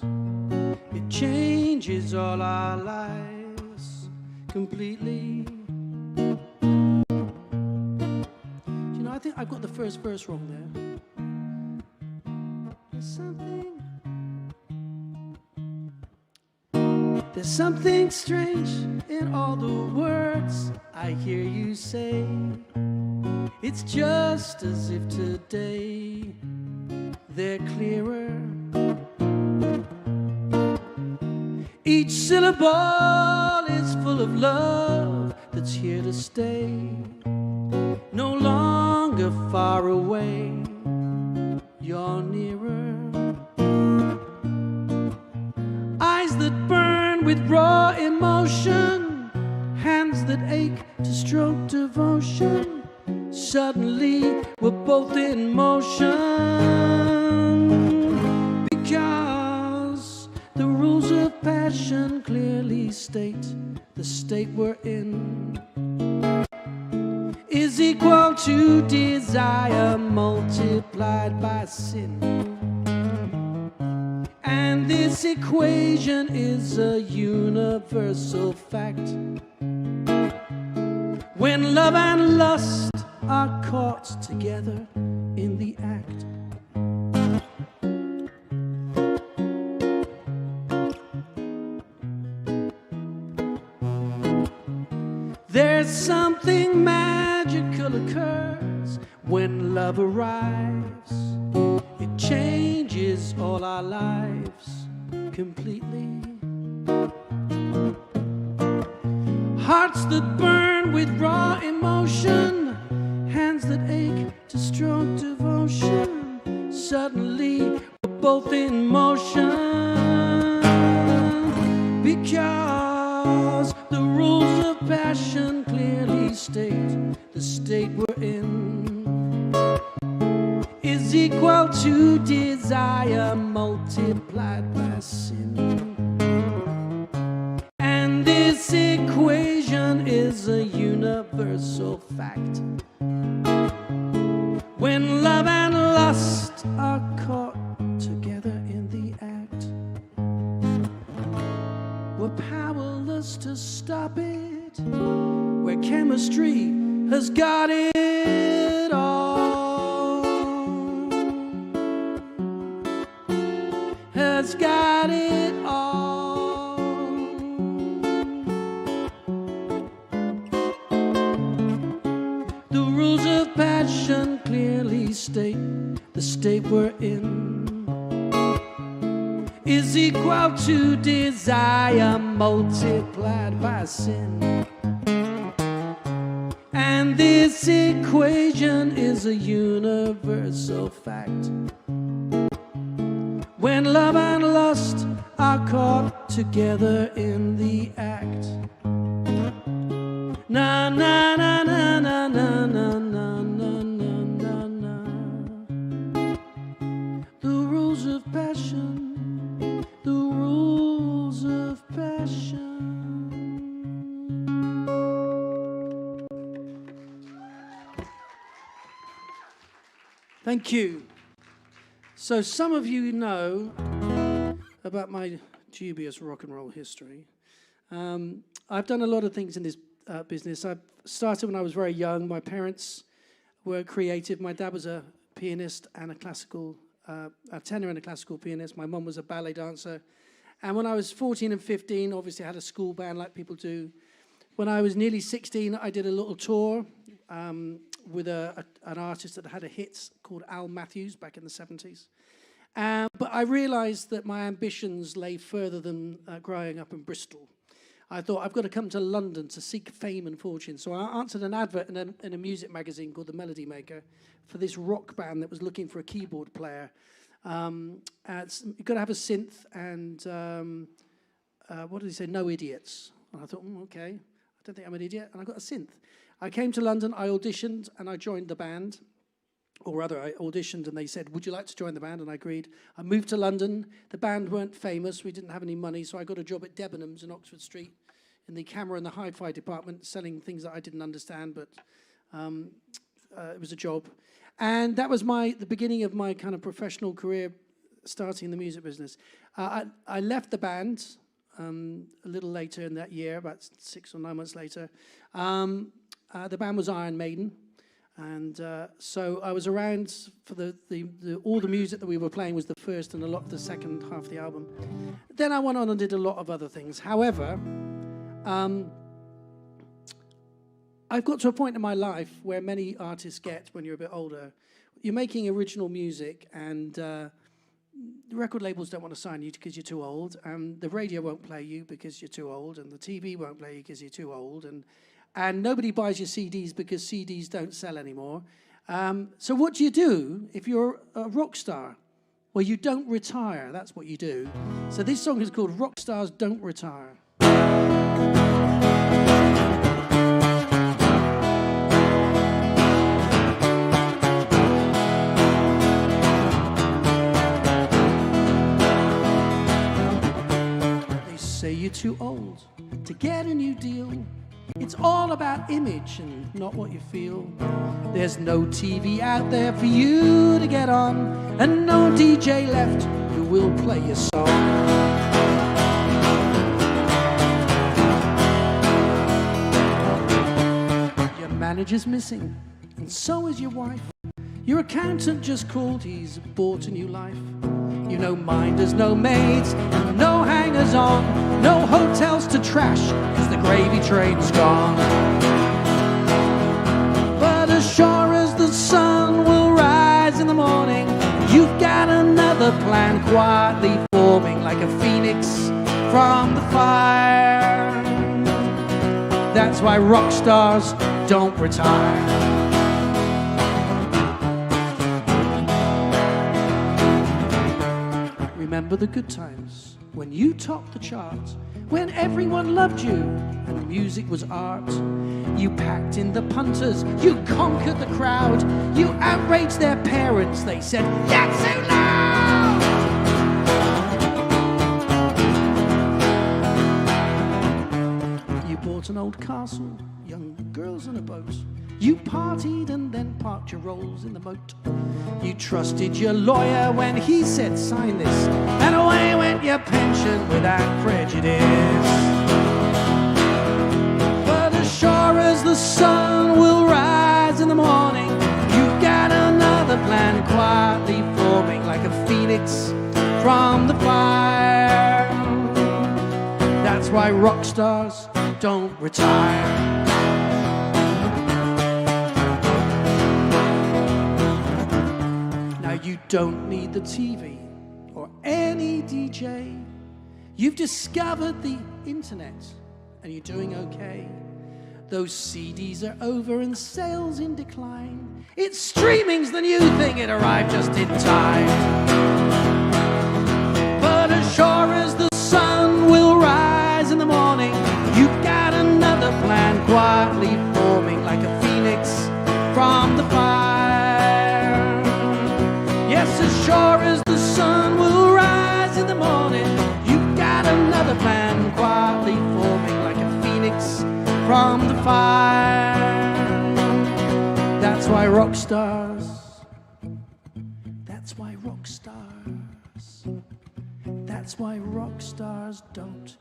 Speaker 1: changes all our lives completely. You know, I think I've got the first verse wrong there. There's something strange in all the words I hear you say. It's just as if today they're clearer. Each syllable is full of love that's here to stay, no longer far away, you're nearer. Eyes that burn with raw emotion, hands that ache to stroke devotion. Suddenly we're both in motion, because the rules of passion clearly state the state we're in is equal to desire multiplied by sin. And this equation is a universal fact. When love and lust are caught together in the act. There's something magical occurs when love arrives. It changes all our lives completely. Hearts that burn with raw emotion, hands that ache to strong devotion. Suddenly we're both in motion, because the rules of passion clearly state the state we're in is equal to desire multiplied by sin. And this equation is a universal fact. When love and lust are caught together in the act, we're powerless to stop it, where chemistry has got it all, has got it all. The rules of passion clearly state the state we're in is equal to desire multiplied by sin. And this equation is a universal fact. When love and lust are caught together in the act. Na na na na na na na na na na na. The rules of passion, the rules of passion. Thank you. So some of you know about my dubious rock and roll history. I've done a lot of things in this business. I started when I was very young. My parents were creative. My dad was a pianist and a tenor and a classical pianist. My mum was a ballet dancer. And when I was 14 and 15, obviously I had a school band like people do. When I was nearly 16, I did a little tour with an artist that had a hit called Al Matthews back in the 70s. But I realized that my ambitions lay further than growing up in Bristol. I thought, I've got to come to London to seek fame and fortune. So I answered an advert in a music magazine called The Melody Maker for this rock band that was looking for a keyboard player. You've got to have a synth and, what did he say, no idiots. And I thought, okay, I don't think I'm an idiot. And I got a synth. I came to London, I auditioned, and I joined the band. Or rather, I auditioned and they said, would you like to join the band? And I agreed. I moved to London. The band weren't famous. We didn't have any money. So I got a job at Debenhams in Oxford Street in the camera and the hi-fi department, selling things that I didn't understand, but it was a job. And that was the beginning of my kind of professional career starting in the music business. I left the band a little later in that year, about 6 or 9 months later. The band was Iron Maiden. And so I was around for all the music that we were playing was the first and a lot of the second half of the album. Then I went on and did a lot of other things. However, I've got to a point in my life where many artists get when you're a bit older. You're making original music and the record labels don't want to sign you because you're too old. And the radio won't play you because you're too old. And the TV won't play you because you're too old. And nobody buys your CDs because CDs don't sell anymore. So what do you do if you're a rock star? Well, you don't retire. That's what you do. So this song is called Rock Stars Don't Retire. They say you're too old to get a new deal. It's all about image and not what you feel. There's no TV out there for you to get on, and no DJ left who will play your song. Your manager's missing, and so is your wife. Your accountant just called, he's bought a new life. You know minders, no maids, and no hangers-on, no hotels to trash, cause the gravy train's gone. But as sure as the sun will rise in the morning, you've got another plan quietly forming like a phoenix from the fire. That's why rock stars don't retire. Remember the good times when you topped the charts, when everyone loved you and music was art. You packed in the punters, you conquered the crowd, you outraged their parents, they said, "You're too loud!" You bought an old castle, young girls on a boat. You partied and then parked your rolls in the moat. You trusted your lawyer when he said sign this, and away went your pension without prejudice. But as sure as the sun will rise in the morning, you've got another plan quietly forming like a phoenix from the fire. That's why rock stars don't retire. You don't need the TV or any DJ. You've discovered the internet and you're doing okay. Those CDs are over and sales in decline. It's streaming's the new thing, it arrived just in time. But as sure as the sun will rise in the morning, you've got another plan quietly forming like a phoenix from the fire. Yes, as sure as the sun will rise in the morning, you've got another plan quietly forming like a phoenix from the fire. That's why rock stars, that's why rock stars, that's why rock stars don't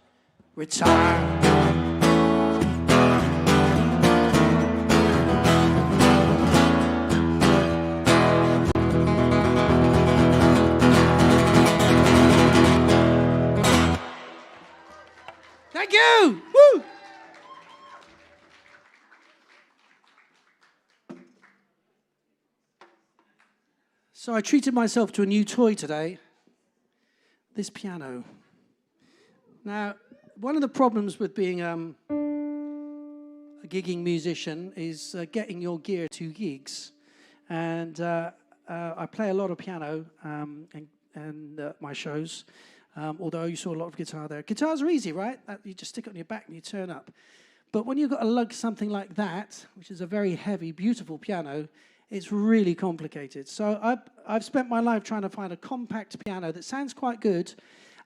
Speaker 1: retire. Thank you! Woo! So I treated myself to a new toy today, this piano. Now, one of the problems with being a gigging musician is getting your gear to gigs. And I play a lot of piano and my shows. Although you saw a lot of guitar there. Guitars are easy, right? You just stick it on your back and you turn up. But when you've got to lug something like that, which is a very heavy, beautiful piano, it's really complicated. So I've spent my life trying to find a compact piano that sounds quite good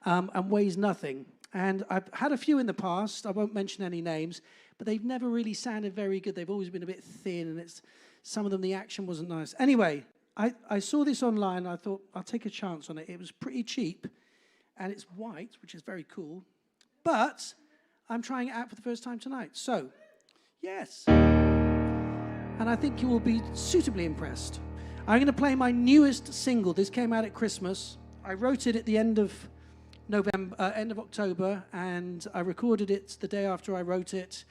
Speaker 1: and weighs nothing. And I've had a few in the past. I won't mention any names, but they've never really sounded very good. They've always been a bit thin, and some of them, the action wasn't nice. Anyway, I saw this online. I thought, I'll take a chance on it. It was pretty cheap. and it's white, which is very cool. But I'm trying it out for the first time tonight. So, yes. And I think you will be suitably impressed. I'm going to play my newest single. This came out at Christmas. I wrote it at the end of October, and I recorded it the day after I wrote it,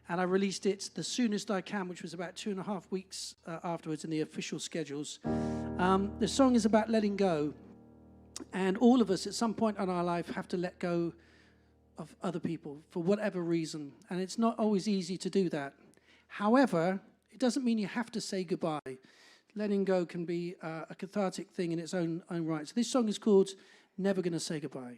Speaker 1: and I released it the soonest I can, which was about 2.5 weeks afterwards in the official schedules. The song is about letting go, and all of us at some point in our life have to let go of other people for whatever reason, and it's not always easy to do that. However, it doesn't mean you have to say goodbye. Letting go can be a cathartic thing in its own right. So this song is called Never Gonna Say Goodbye.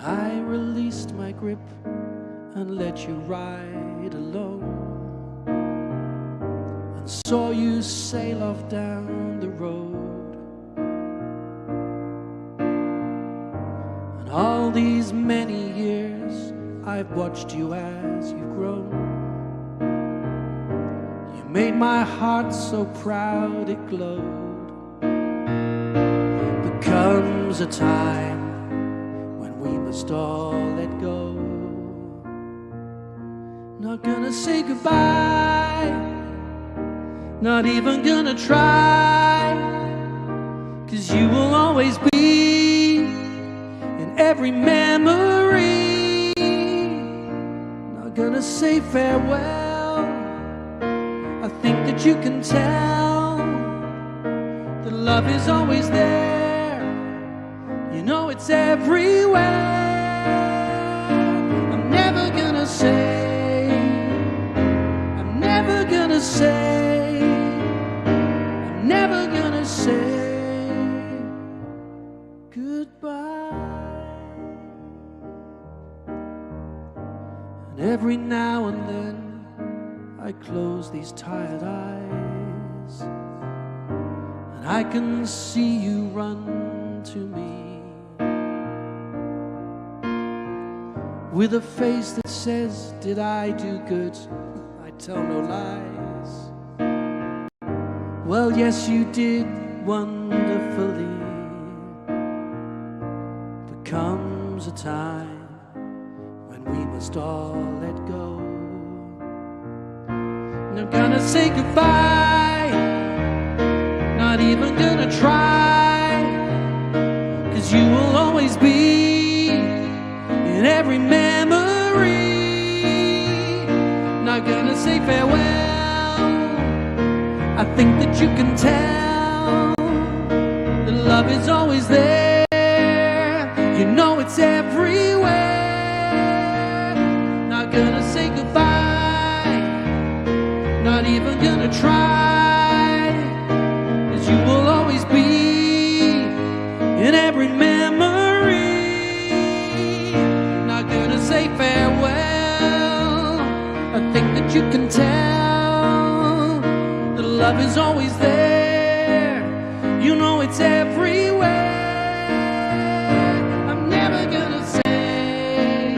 Speaker 1: I released my grip and let you ride alone, and saw you sail off down the road. And all these many years I've watched you as you've grown. You made my heart so proud it glowed. There comes a time we must all let go. Not gonna say goodbye, not even gonna try, 'cause you will always be in every memory. Not gonna say farewell, I think that you can tell that love is always there. You know it's everywhere. I'm never gonna say, I'm never gonna say, I'm never gonna say goodbye. And every now and then I close these tired eyes, and I can see you run to me with a face that says, did I do good? I tell no lies. Well, yes, you did wonderfully. There comes a time when we must all let go. Not gonna say goodbye, not even gonna try, 'cause you will always be in every memory. Not gonna say farewell, I think that you can tell that love is always there. You know it's everywhere. Not gonna say goodbye, not even gonna try, 'cause you will always be in every memory. Say farewell, I think that you can tell that love is always there. You know it's everywhere. I'm never gonna say,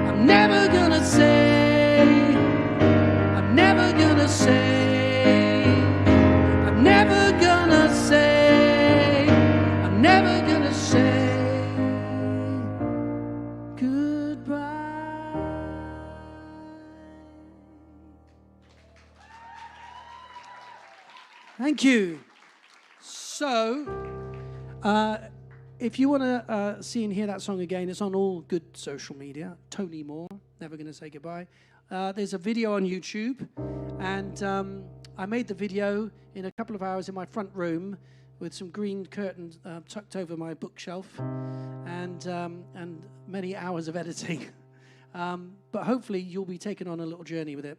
Speaker 1: I'm never gonna say, I'm never gonna say, I'm never gonna say, I'm never gonna say Thank you. So, if you want to see and hear that song again, it's on all good social media. Tony Moore, Never Gonna Say Goodbye. There's a video on YouTube, and I made the video in a couple of hours in my front room with some green curtains tucked over my bookshelf, and many hours of editing. But hopefully you'll be taken on a little journey with it.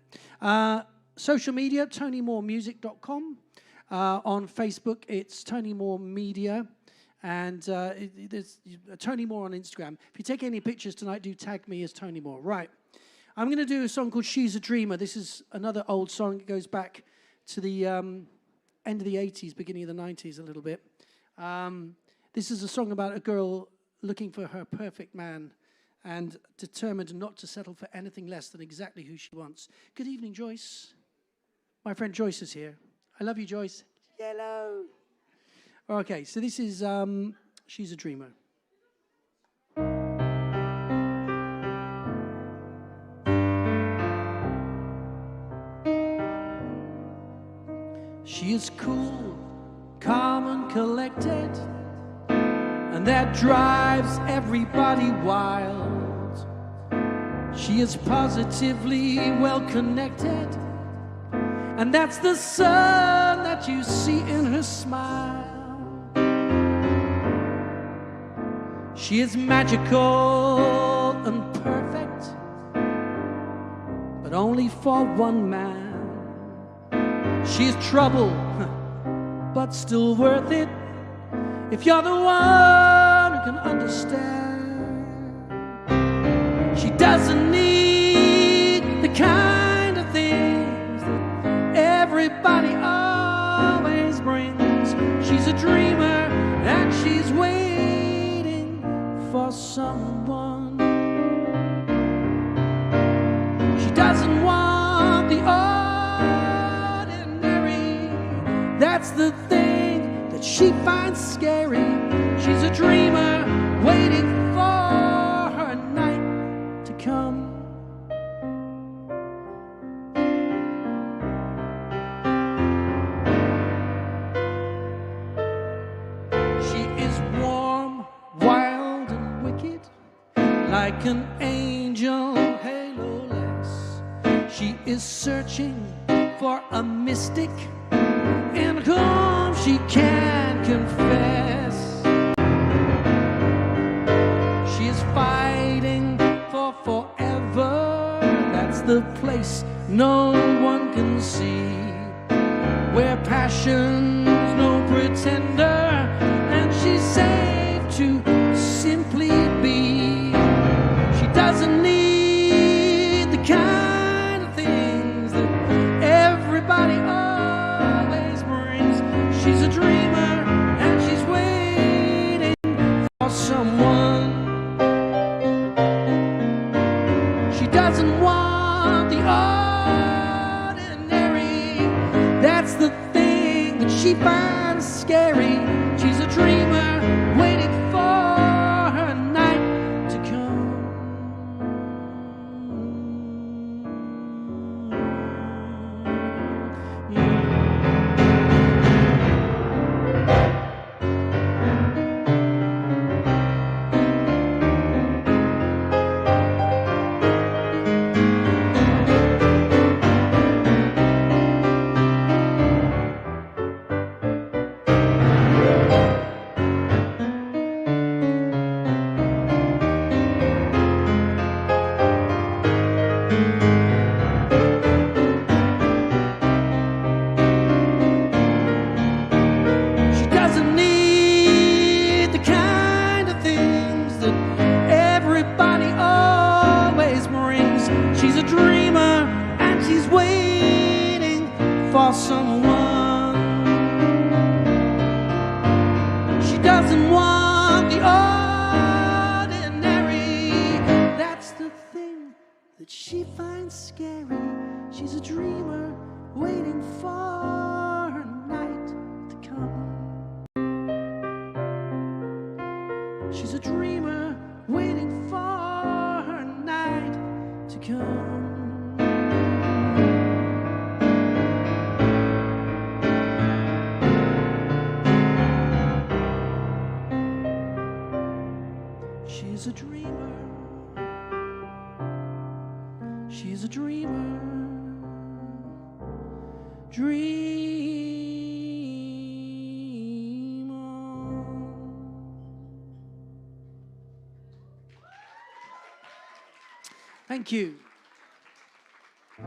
Speaker 1: Social media, TonyMooreMusic.com. On Facebook, it's Tony Moore Media, and there's Tony Moore on Instagram. If you take any pictures tonight, do tag me as Tony Moore. Right. I'm going to do a song called She's a Dreamer. This is another old song. It goes back to the end of the 80s, beginning of the 90s a little bit. This is a song about a girl looking for her perfect man, and determined not to settle for anything less than exactly who she wants. Good evening, Joyce. My friend Joyce is here. I love you, Joyce. Hello. Okay, so this is She's a Dreamer. She is cool, calm and collected, and that drives everybody wild. She is positively well connected, and that's the sun that you see in her smile. She is magical and perfect, but only for one man. She's trouble, but still worth it, if you're the one who can understand. She doesn't need the kind of things that everybody always brings. She's a dreamer and she's waiting for someone. She doesn't want the ordinary. That's the thing that she finds scary. She's a dreamer waiting for her night to come. She is warm, wild and wicked, like an angel halo-less. She is searching for a mystic in whom she can confess. She is fighting for forever. That's the place no one can see, where passion's no pretender, and she's safe to simply be. She doesn't need the kind of things that everybody always brings. She's a dreamer and she's waiting for someone. She doesn't want the ordinary. That's the thing that she finds scary. She's a dreamer waiting for her night to come. She doesn't need the kind of things that everybody always brings. She's a dreamer and she's waiting for someone. She doesn't want the ordinary. That's the thing that she finds scary. She's a dreamer waiting for her night to come. She's a dreamer waiting for her night to come. She's a dreamer. She's a dreamer. Dream on. Thank you. I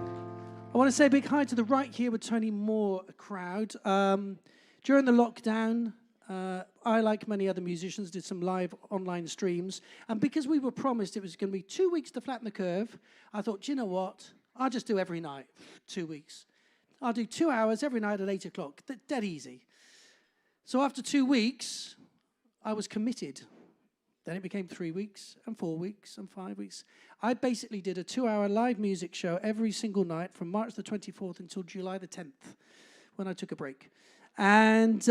Speaker 1: want to say a big hi to the right here with Tony Moore crowd. During the lockdown, I, like many other musicians, did some live online streams. And because we were promised it was going to be 2 weeks to flatten the curve, I thought, do you know what? I'll just do every night, 2 weeks. I'll do 2 hours every night at 8 o'clock. Dead easy. So after 2 weeks, I was committed. Then it became 3 weeks and 4 weeks and 5 weeks. I basically did a 2-hour live music show every single night from March the 24th until July the 10th, when I took a break. And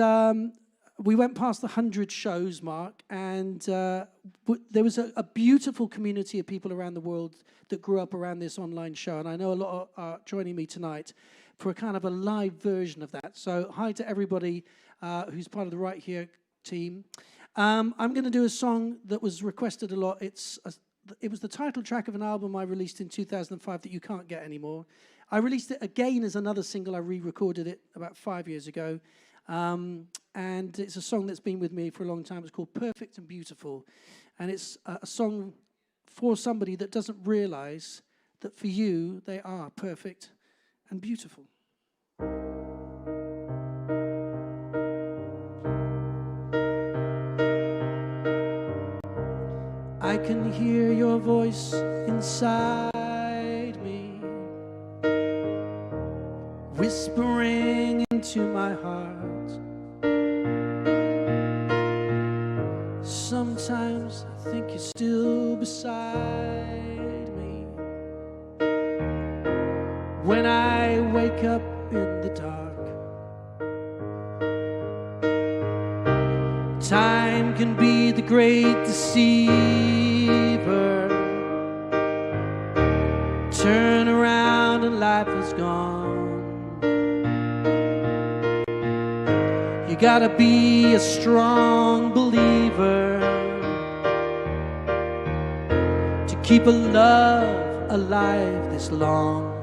Speaker 1: we went past the 100 shows mark, and there was a beautiful community of people around the world that grew up around this online show. And I know a lot are joining me tonight for a kind of a live version of that. So hi to everybody who's part of the Right Here team. I'm going to do a song that was requested a lot. It was the title track of an album I released in 2005 that you can't get anymore. I released it again as another single. I re-recorded it about 5 years ago. And it's a song that's been with me for a long time. It's called Perfect and Beautiful. And it's a song for somebody that doesn't realize that for you, they are perfect and beautiful. I can hear your voice inside me, whispering into my heart. Sometimes I think you're still beside me when I wake up in the dark. Time can be the great deceiver. Turn around and life is gone. You gotta be a strong believer to keep a love alive this long.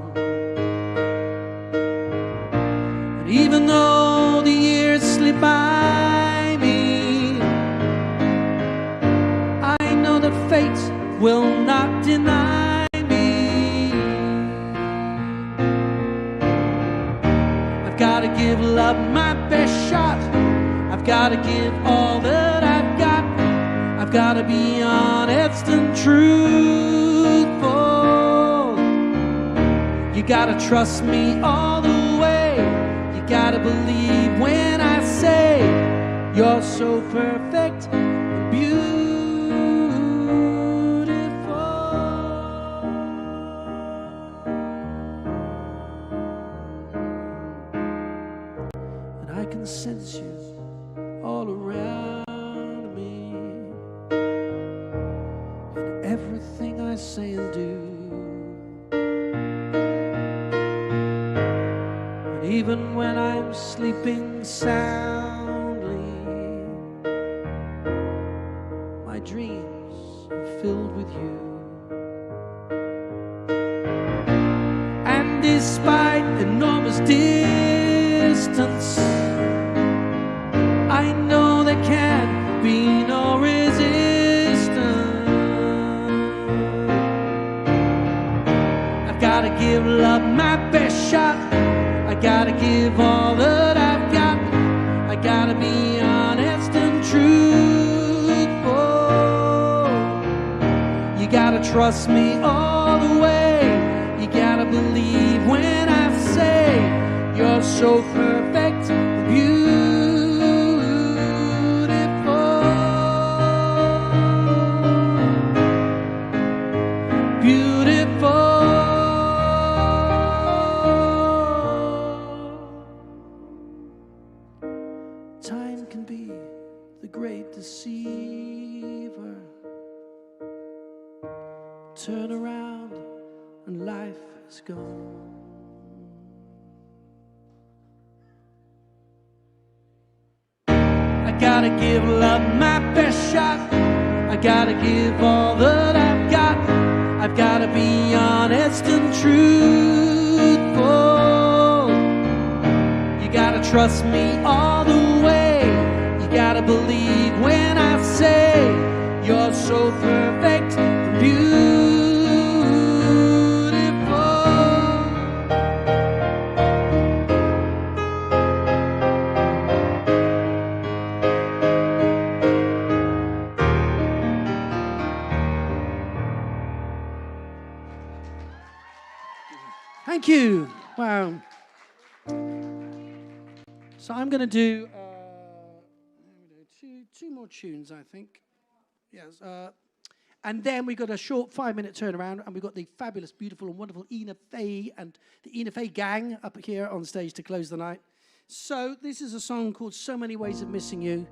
Speaker 1: And even though the years slip by me, I know that fate will not deny me. I've gotta give love my best shot. I've gotta give all that I've got. I've gotta be honest and truthful. You gotta trust me all the way. You gotta believe when I say you're so perfect and beautiful. And I can sense you all around me, in everything I say and do. And even when I'm sleeping soundly, my dreams are filled with you. And despite enormous distance, I know there can be no resistance. I've gotta give love my best shot. I gotta give all that I've got. I gotta be honest and truthful. You gotta trust me all the way. You gotta believe when I say you're so perfect and beautiful. Time can be the great deceiver. Turn around and life is gone. I gotta give love my best shot. I gotta give all that I've got. I've gotta be honest and truthful. You gotta trust me all the way. You gotta believe when I say you're so perfect and beautiful. Thank you. Wow. So I'm going to do two more tunes, I think. Yes. And then we got a short 5-minute turnaround, and we got the fabulous, beautiful, and wonderful ENA FAY and the ENA FAY gang up here on stage to close the night. So this is a song called So Many Ways of Missing You.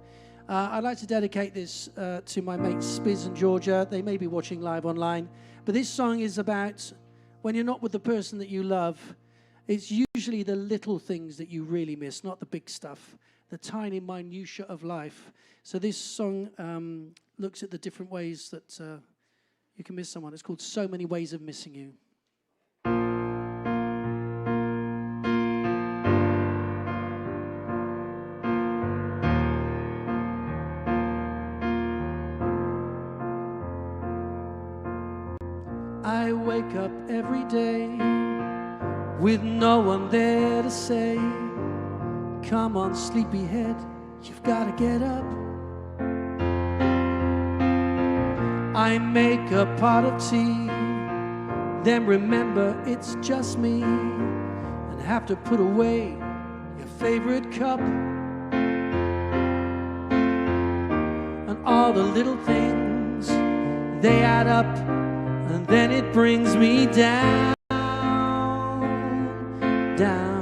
Speaker 1: I'd like to dedicate this to my mates Spiz and Georgia. They may be watching live online. But this song is about when you're not with the person that you love, it's usually the little things that you really miss, not the big stuff, the tiny minutiae of life. So this song looks at the different ways that you can miss someone. It's called So Many Ways of Missing You. I wake up every day with no one there to say, come on, sleepyhead, you've got to get up. I make a pot of tea, then remember it's just me, and have to put away your favorite cup. And all the little things, they add up, and then it brings me down, down.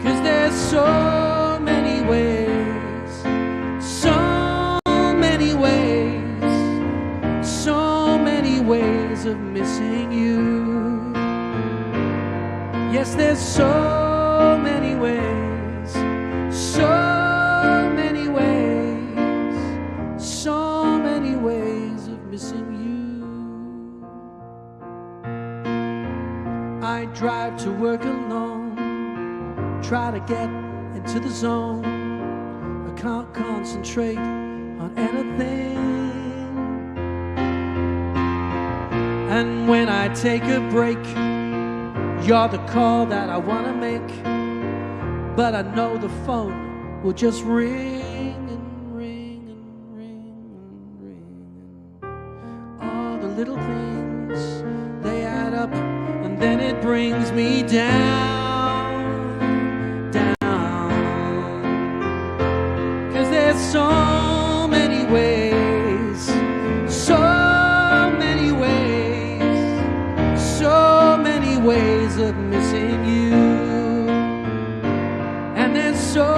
Speaker 1: 'Cause there's so many ways, so many ways, so many ways of missing you. Yes, there's so many ways, so many ways, so many ways of missing you. I drive to work alone, try to get into the zone. I can't concentrate on anything. And when I take a break, you're the call that I want to make. But I know the phone will just ring and ring and ring and ring. All the little things, they add up, and then it brings me down, down. 'Cause there's so many ways, so many ways, so many ways of missing you. And there's so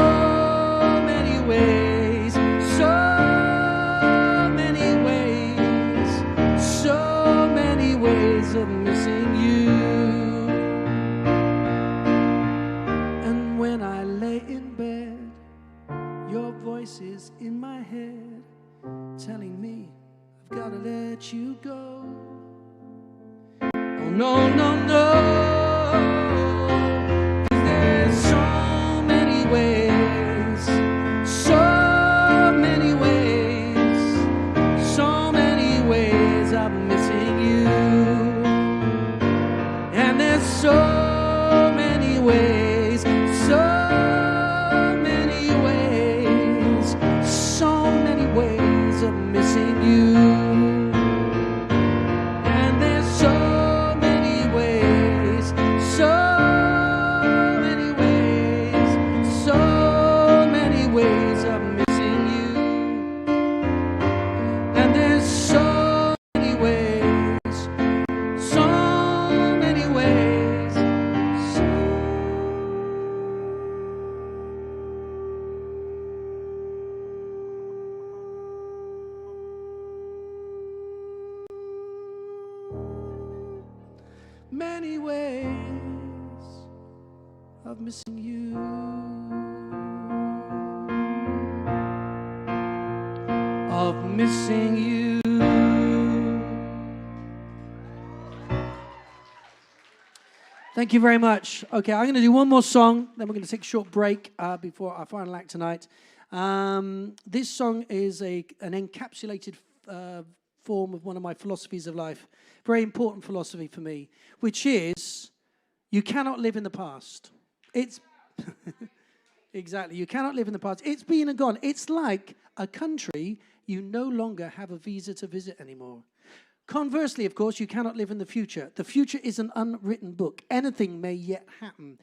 Speaker 1: many ways, so many ways, so many ways of missing you. And when I lay in bed, your voice is in my head, telling me I've got to let you go. Oh no, no, no. 'Cause there's so many ways, so many ways, so many ways of missing you. And there's so many ways, so many ways, so many ways of missing you. And there's so many ways, so many ways, so many ways of missing you. And there's so many ways, so many ways, so. Many ways of missing you. Of missing you. Thank you very much. Okay, I'm going to do one more song, then we're going to take a short break before our final act tonight. This song is an encapsulated form of one of my philosophies of life, very important philosophy for me, which is you cannot live in the past. It's exactly, you cannot live in the past. It's been and gone. It's like a country you no longer have a visa to visit anymore. Conversely, of course, you cannot live in the future. The future is an unwritten book. Anything may yet happen.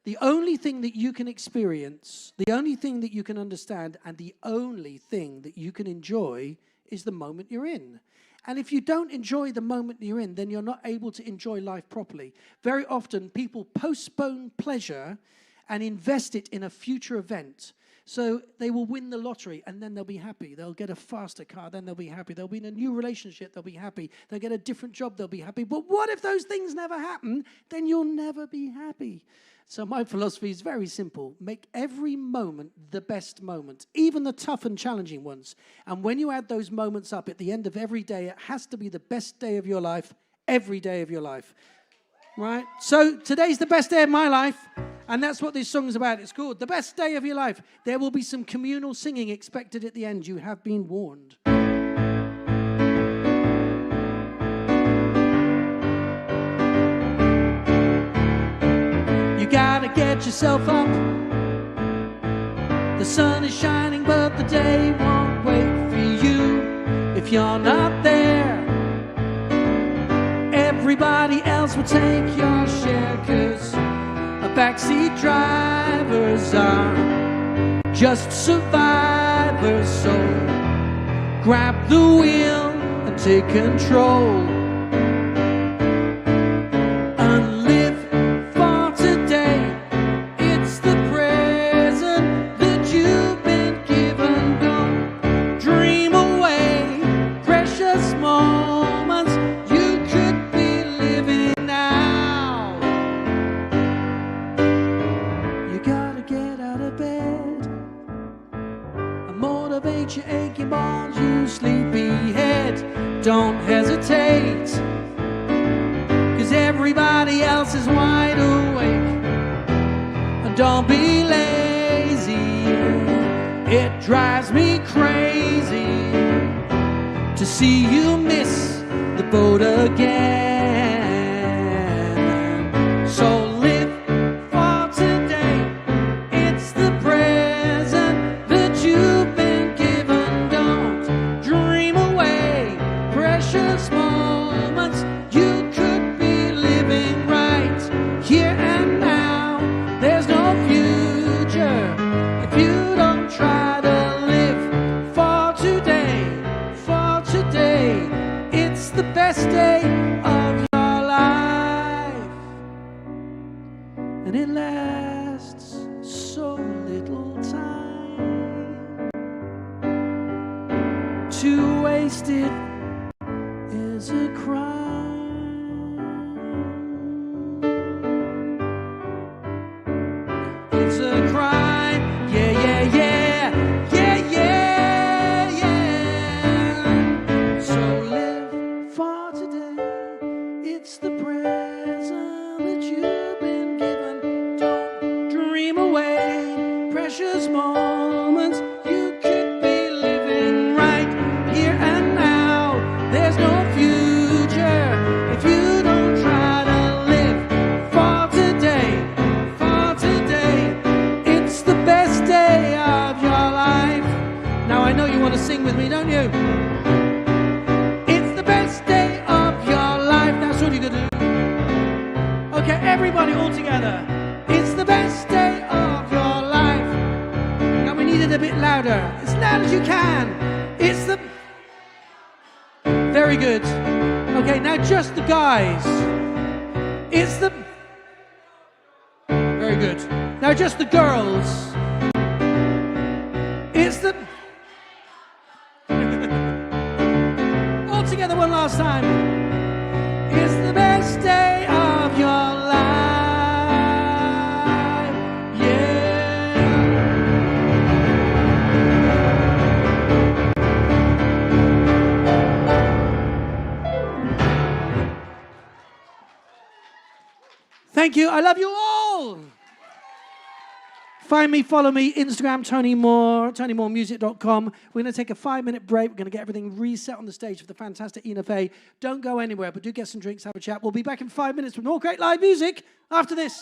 Speaker 1: The only thing that you can experience, the only thing that you can understand, and the only thing that you can enjoy is the moment you're in. And if you don't enjoy the moment you're in, then you're not able to enjoy life properly. Very often, people postpone pleasure and invest it in a future event. So they will win the lottery, and then they'll be happy. They'll get a faster car, then they'll be happy. They'll be in a new relationship, they'll be happy. They'll get a different job, they'll be happy. But what if those things never happen? Then you'll never be happy. So my philosophy is very simple. Make every moment the best moment, even the tough and challenging ones. And when you add those moments up at the end of every day, it has to be the best day of your life, every day of your life. Right? So today's the best day of my life, and that's what this song's about. It's called The Best Day of Your Life. There will be some communal singing expected at the end. You have been warned. You gotta get yourself up. The sun is shining, but the day won't wait for you. If you're not there, everybody else will take your share, 'cause backseat drivers are just survivors. So grab the wheel and take control and live for today. It's the present that you've been given. Don't dream away precious moments you could be living now. You gotta get out of bed and motivate your aching bones, you sleepyhead. Don't hesitate, 'cause everybody else is wide awake. And don't be lazy, it drives me crazy to see you miss the boat again. So live for today, it's the present that you've been given. Don't dream away precious moments you could be living right here and now. There's no future if you don't try to live for today. For today, it's the best day of your life, and it lasts so little time. To waste it is a crime. It's a crime, yeah, yeah, yeah, yeah, yeah, yeah. So live for today, it's the present that you've been given. Don't dream away precious moments you could be living right here and now. There's no future if you don't try to live for today. For today, it's the best day of your life. Now I know you want to sing with me, don't you? It's the best day of your life. That's what you're gonna do. Okay, everybody all together. It's the best day of your life. Now we need it a bit louder. As loud as you can. It's the... Very good. Okay, now just the guys. It's the... Very good. Now just the girls. It's the... All together one last time. It's the best day of your life. Yeah. Thank you. I love you all. Find me, follow me, Instagram, Tony Moore, TonyMooreMusic.com. We're going to take a 5-minute break. We're going to get everything reset on the stage for the fantastic ENA FAY. Don't go anywhere, but do get some drinks, have a chat. We'll be back in 5 minutes with more great live music after this.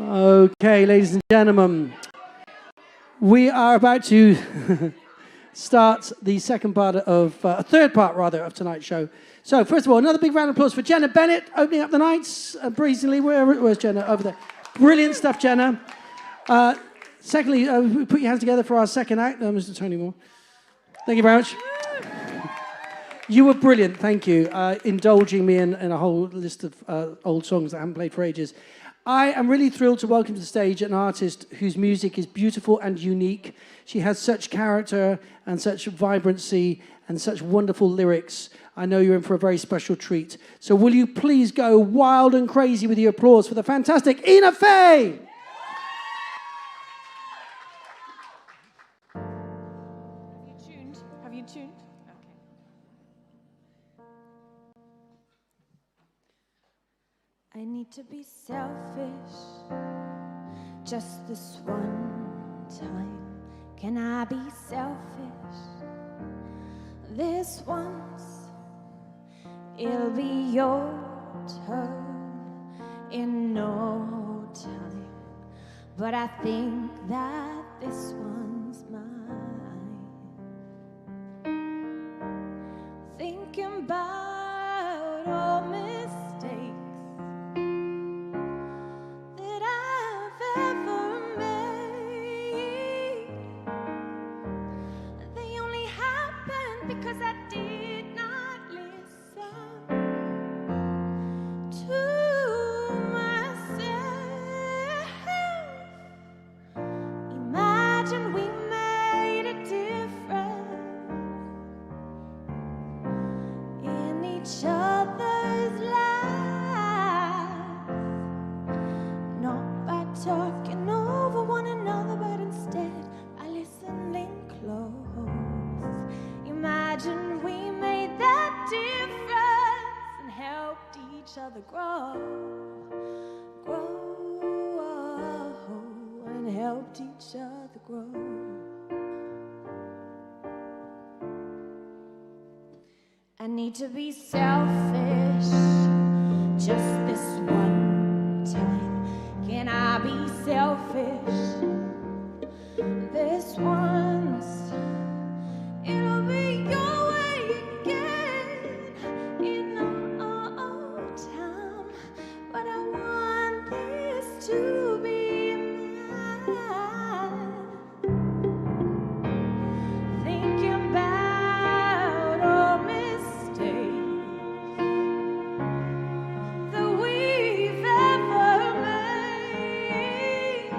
Speaker 1: Okay, ladies and gentlemen, we are about to start the second part of, third part rather, of tonight's show. So, first of all, another big round of applause for Jenna Bennett, opening up the nights brazenly. Where's Jenna? Over there. Brilliant stuff, Jenna. Secondly, put your hands together for our second act, Mr. Tony Moore. Thank you very much. You were brilliant, thank you, indulging me in a whole list of old songs that I haven't played for ages. I am really thrilled to welcome to the stage an artist whose music is beautiful and unique. She has such character and such vibrancy and such wonderful lyrics. I know you're in for a very special treat. So will you please go wild and crazy with your applause for the fantastic ENA FAY?
Speaker 2: Have you tuned?
Speaker 3: I need to be selfish just this one time. Can I be selfish this once? It'll be your turn in no time, but I think that this one's mine. Thinking about all mistakes that I've ever made, they only happened because I did not listen to myself. Imagine we made a difference in each other's lives, not by talking over one another, but instead by listening close. Imagine we made that difference and helped each other grow, and helped each other grow. I need to be selfish just this one time. Can I be selfish this once? It'll be your way again in no time, but I want this to be mine. Thinking about all mistakes that we've ever made,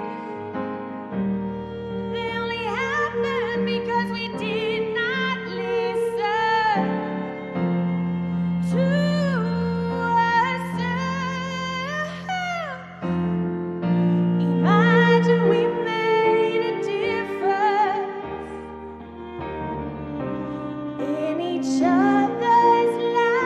Speaker 3: they only happened because we did not listen to ourselves. Imagine we made a difference in each other's lives,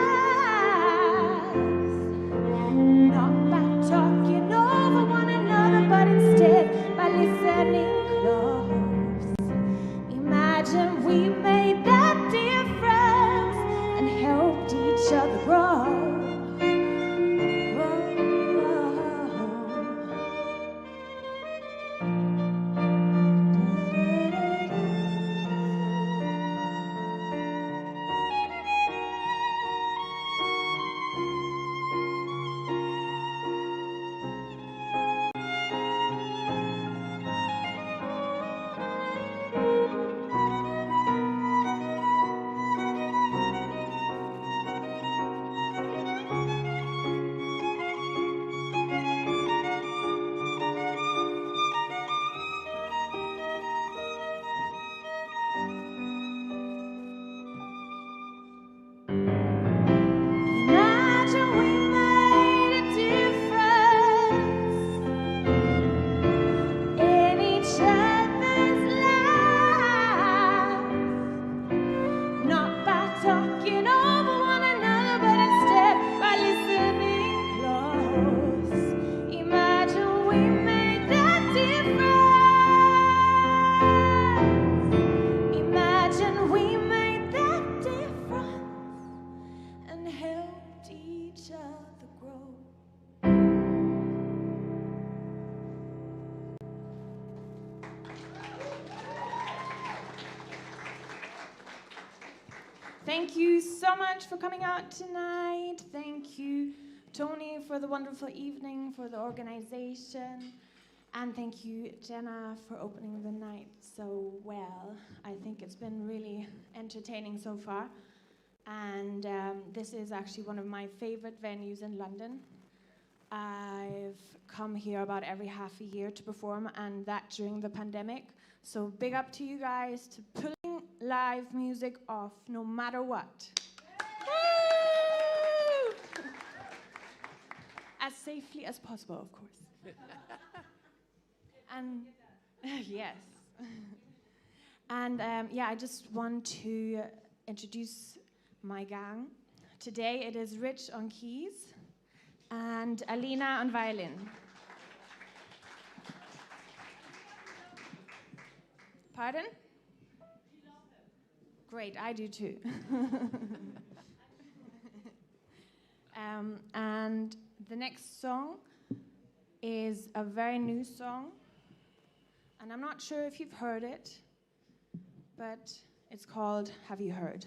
Speaker 3: not by talking over one another, but instead by listening close. Imagine we made that difference and helped each other grow. Thank you so much for coming out tonight. Thank you, Tony, for the wonderful evening, for the organization. And thank you, Jenna, for opening the night so well. I think it's been really entertaining so far. And this is actually one of my favorite venues in London. I've come here about every half a year to perform, and that during the pandemic. So big up to you guys to pulling live music off no matter what. Woo! As safely as possible, of course. And yes. And yeah, I just want to introduce my gang. Today it is Rich on keys and Alina on violin. Pardon? Great, I do too. And the next song is a very new song. And I'm not sure if you've heard it, but it's called Have You Heard?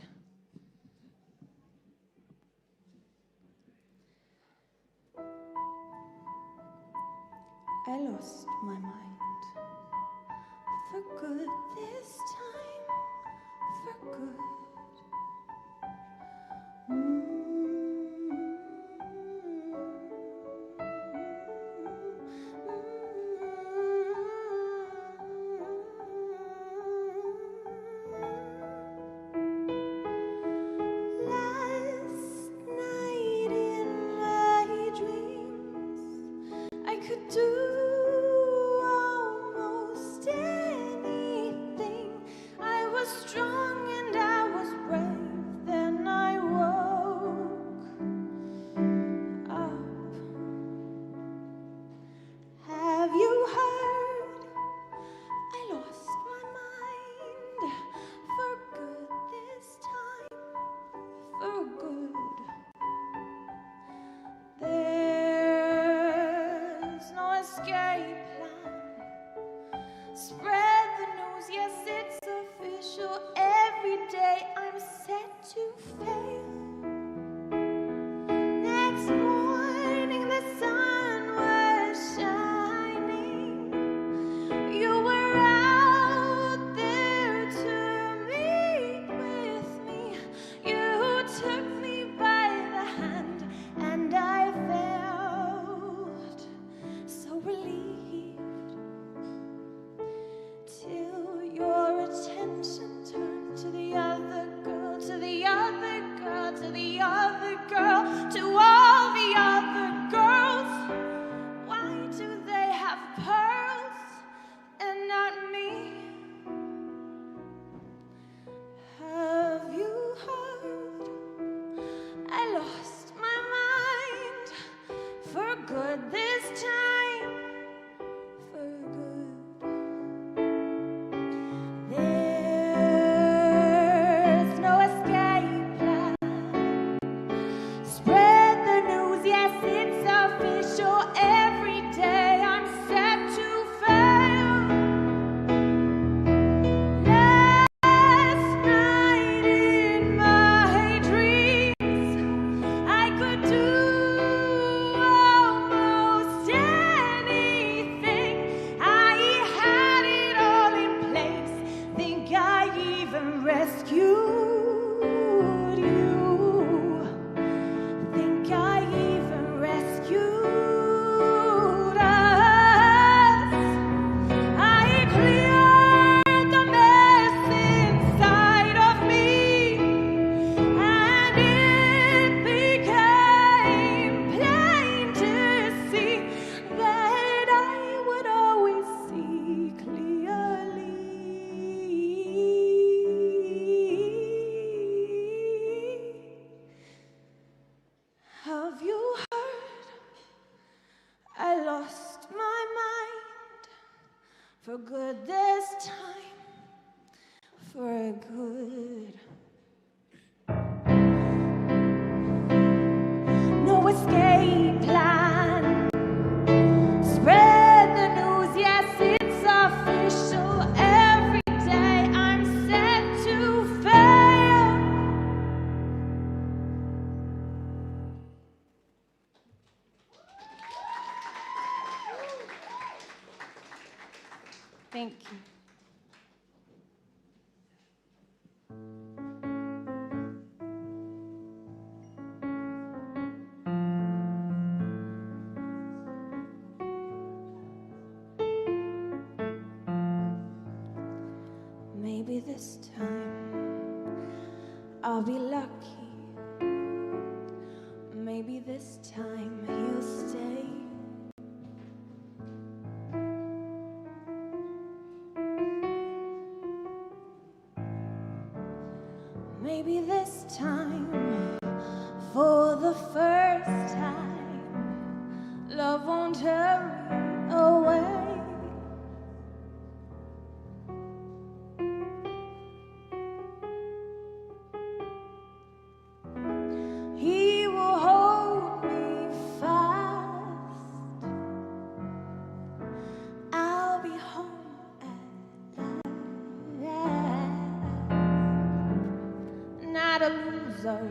Speaker 3: I lost my mind for good this time, for good. Last night in my dreams, I could do almost anything. I was strong and I was brave. Then I woke up. Have you heard? I lost my mind for good this time, for good. There's no escape plan. Spread the news, yes, it's official. Every day I'm set to fail. Next morning the sun was shining. You were out there to meet with me. You took me by the hand and I felt so relieved till your attention turned to the other girl, to the other girl, to the other girl, to all the other girls. Why do they have pearls and not me? Have you heard? I lost my mind for good this time, for good. There's no escape plan. I'll be lucky. Maybe this time he'll stay. Maybe this time, for the first time, love won't hurry away. He will hold me fast. I'll be home at last. Not a loser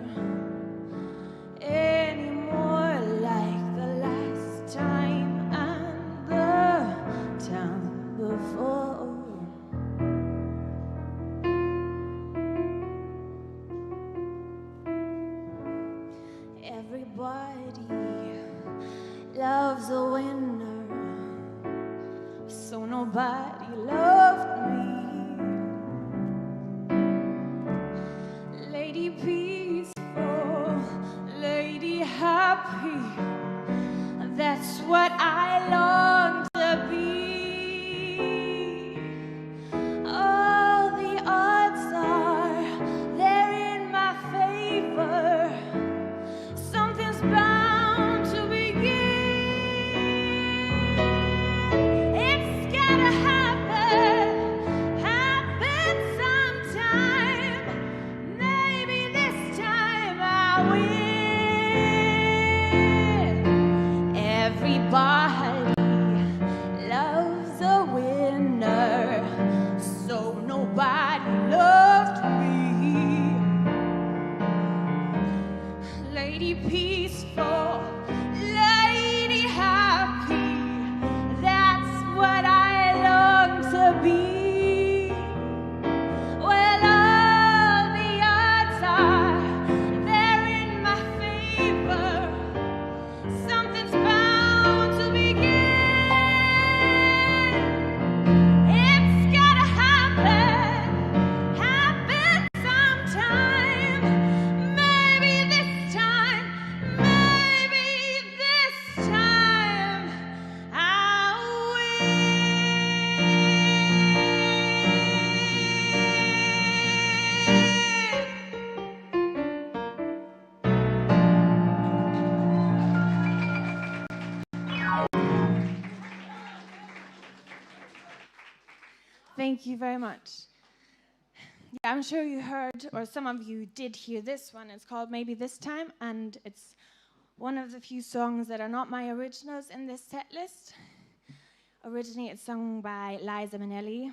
Speaker 3: anymore, like the last time and the time before. Everybody loves a winner, so nobody loved me. Lady peaceful, lady happy, that's what I long to be. All the odds are they're in my favor. Something's bound to begin. It's gotta happen, happen sometime. Maybe this time I'll win. Everybody loves a winner, so nobody loved me. Lady peaceful, lady happy, that's what I long to be. Well, all the odds are they're in my favor. Something's bound to begin. It's gotta happen, happen sometime. Maybe this time, maybe this time I'll Thank you very much. Yeah, I'm sure you heard, or some of you did hear this one. It's called Maybe This Time, and it's one of the few songs that are not my originals in this set list. Originally, it's sung by Liza Minnelli,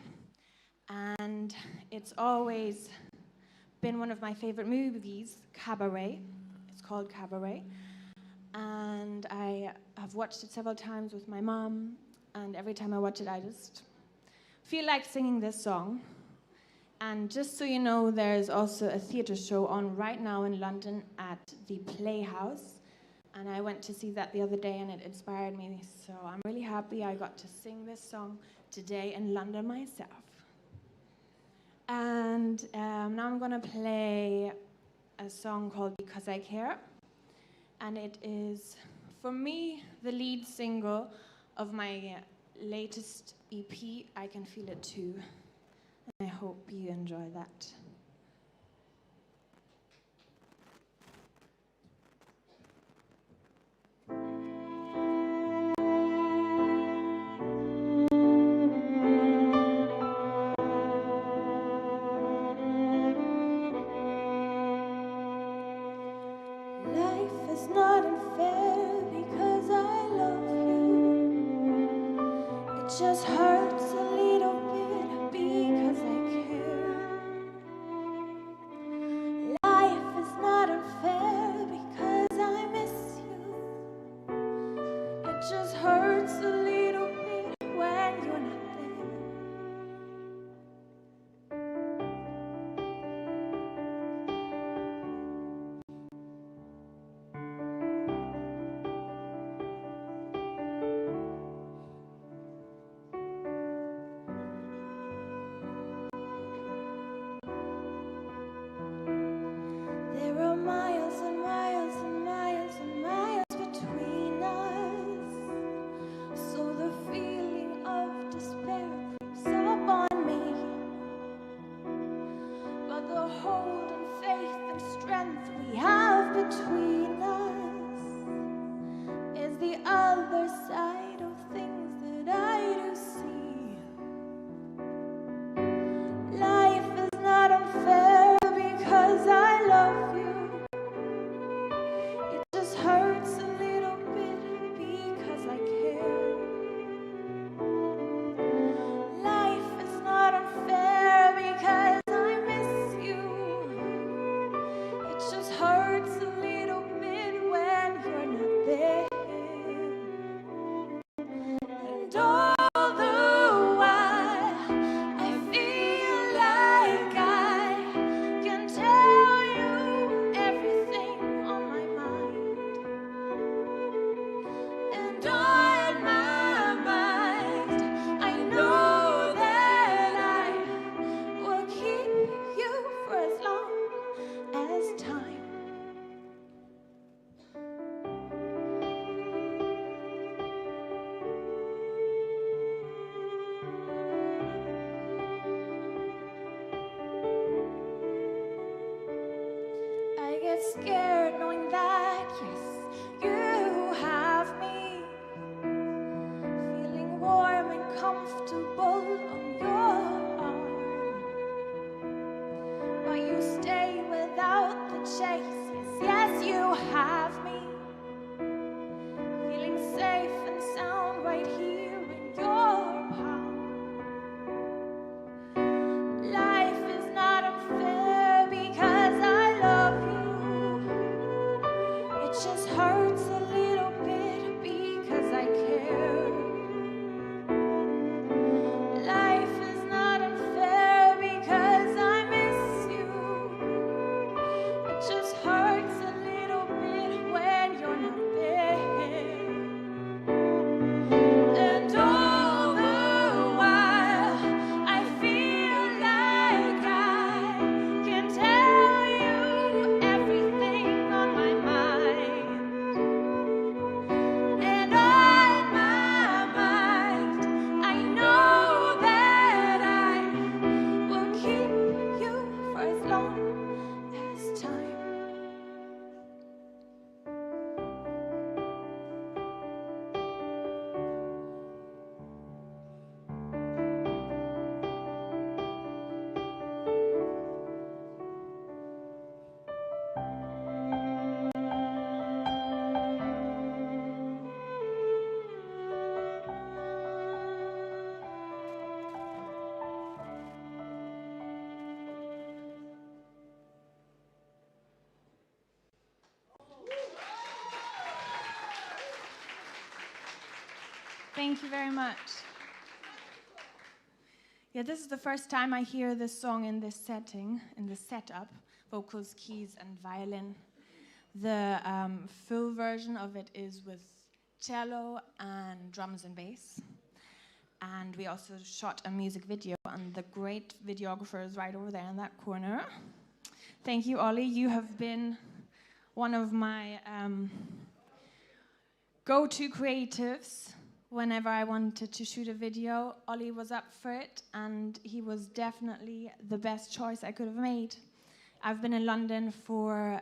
Speaker 3: and it's always been one of my favorite movies, Cabaret. It's called Cabaret, and I have watched it several times with my mom, and every time I watch it, I just feel like singing this song. And just so you know, there's also a theatre show on right now in London at the Playhouse. And I went to see that the other day and it inspired me. So I'm really happy I got to sing this song today in London myself. And now I'm gonna play a song called Because I Care. And it is, for me, the lead single of my latest EP, I Can Feel It Too. I hope you enjoy that. Life is not unfair because I love you. It just hurts a little bit because I care. Life is not unfair because I miss you. It just hurts a little bit when you're not there. strength we have between us is the other side of things that I do see. Life is not unfair because I love you. It just hurts a little bit because I care. Life is not unfair because I miss you. It just hurts a little bit when you're not there. And all the while I feel like I can tell you everything on my mind. And on my mind I know that I will keep you for as long as time. I get scared knowing that, yes, you have me, feeling warm and comfortable on your arm. But you stay without the chase, yes, yes, you have me, feeling safe and sound right here in your palm. Life is not unfair because I love you. It just hurts a little bit because I care. Life is not unfair because I miss you. It just hurts a little bit when you're not there. And all the while I feel like I can tell you everything on my mind. And on my mind I know that I will keep you for as long as time. Thank you very much. Yeah, this is the first time I hear this song in this setting, in this setup, vocals, keys, and violin. The full version of it is with cello and drums and bass. And we also shot a music video, and the great videographer is right over there in that corner. Thank you, Ollie. You have been one of my go-to creatives. Whenever I wanted to shoot a video, Ollie was up for it, and he was definitely the best choice I could have made. I've been in London for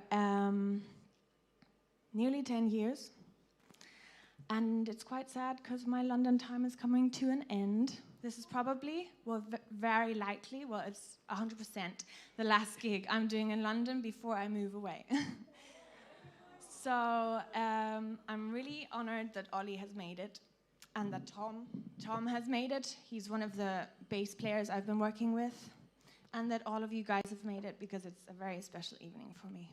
Speaker 3: nearly 10 years, and it's quite sad because my London time is coming to an end. This is probably, well, very likely, well, it's 100% the last gig I'm doing in London before I move away. So I'm really honored that Ollie has made it, and that Tom has made it. He's one of the bass players I've been working with, and that all of you guys have made it, because it's a very special evening for me.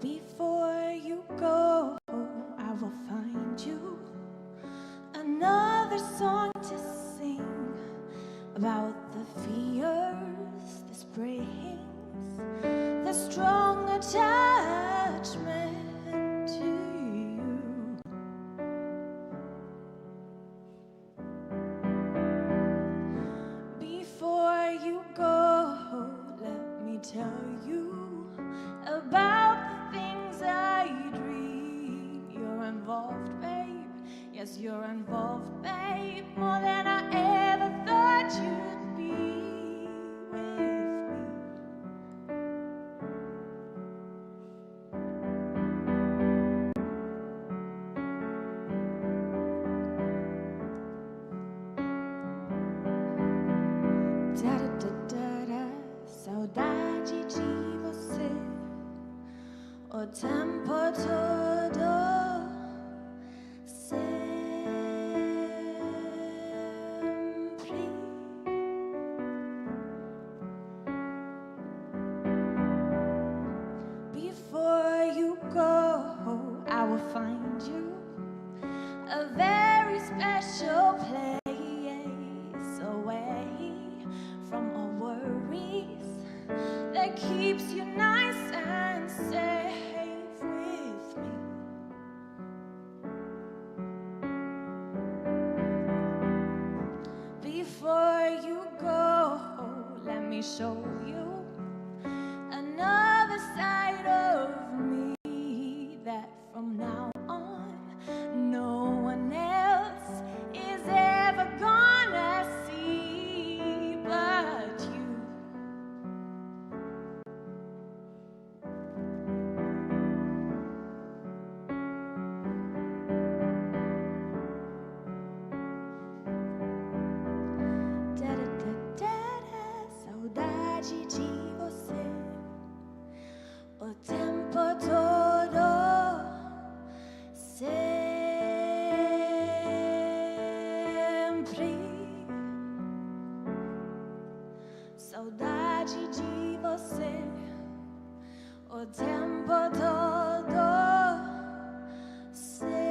Speaker 3: Before you go, I will find you another song to sing about the fears, the springs, the strong attachment to you. Before you go, o tempo todo sempre. Before you go, I will find you a very special place away from all worries that keeps you nice and safe with me. Before you go, let me show you another side of me that from now on no one else is ever gonna see but you. Saudade de você o tempo todo sempre. Saudade de você o tempo todo sempre.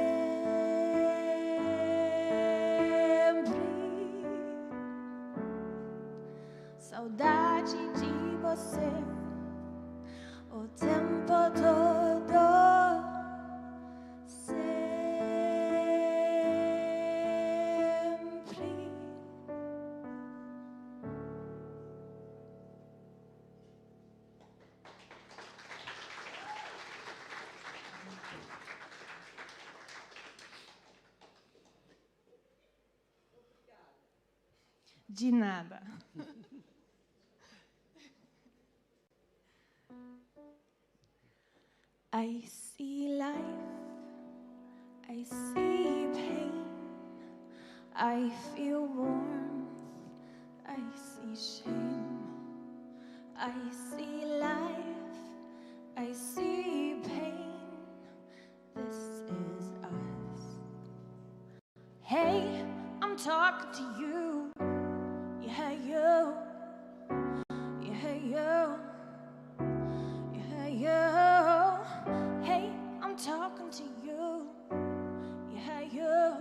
Speaker 3: Saudade de você o tempo todo sempre. De nada. I see life, I see pain, I feel warmth, I see shame. I see life, I see pain, this is us. Hey, I'm talking to you, yeah you, yeah you. Hey, I'm talking to you. Yeah, you.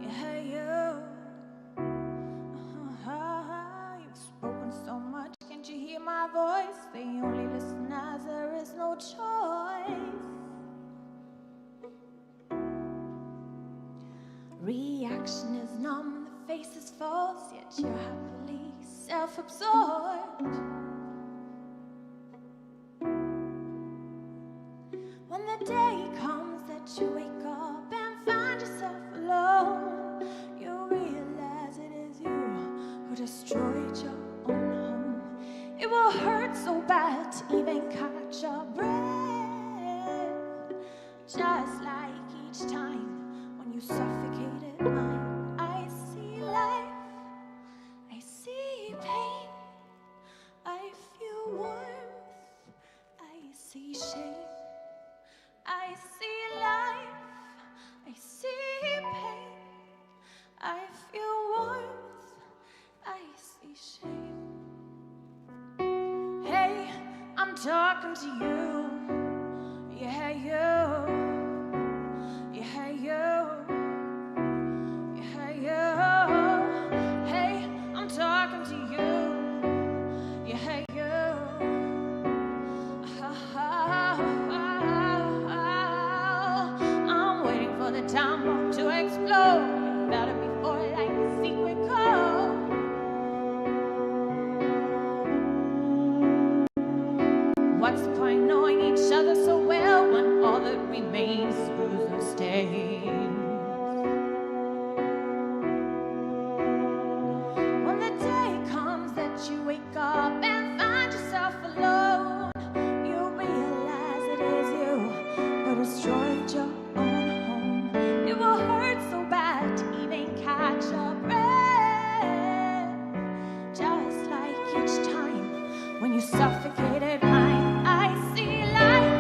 Speaker 3: Yeah, you. You've spoken so much. Can't you hear my voice? They only listen as there is no choice. Reaction is numb, the face is false, yet you're happily self-absorbed. When the day comes that you wake up and find yourself alone, you realize it is you who destroyed your own home. It will hurt so bad to even catch your breath, just like each time when you suffocated mine. I see life, I see pain, I feel warmth, I see shame. I see life, I see pain, I feel warmth, I see shame. Hey, I'm talking to you, yeah you, yeah you, yeah you. Hey, I'm talking to you, yeah you. The time bomb to explode. You felt it before like a secret code. What's the point knowing each other so well when all that remains is bruises and stains? When the day comes that you wake up and find yourself alone, you realize it is you who destroyed your own. It will hurt so bad to even catch your breath, just like each time when you suffocated mine. I see life,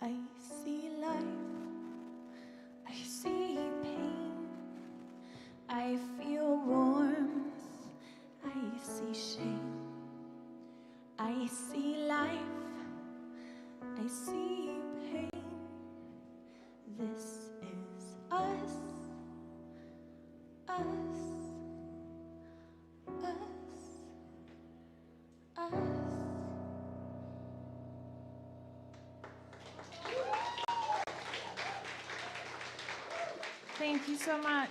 Speaker 3: I see life, I see pain, I feel warmth, I see shame. I see life, I see pain. This is us, us, us, us. Thank you so much.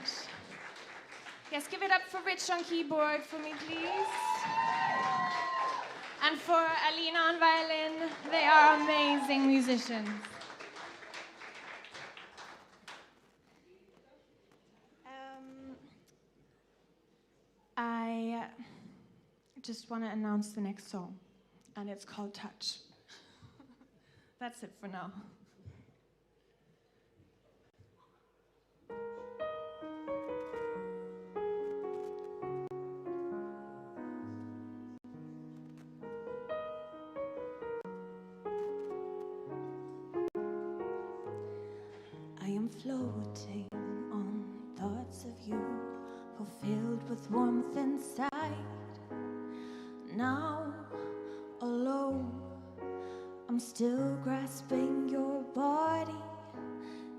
Speaker 3: Yes, give it up for Rich on keyboard for me, please. And for Alina on violin. They are amazing musicians. I just want to announce the next song, and it's called Touch. That's it for now. I am floating on thoughts of you, fulfilled with warmth inside. Now, alone, I'm still grasping your body.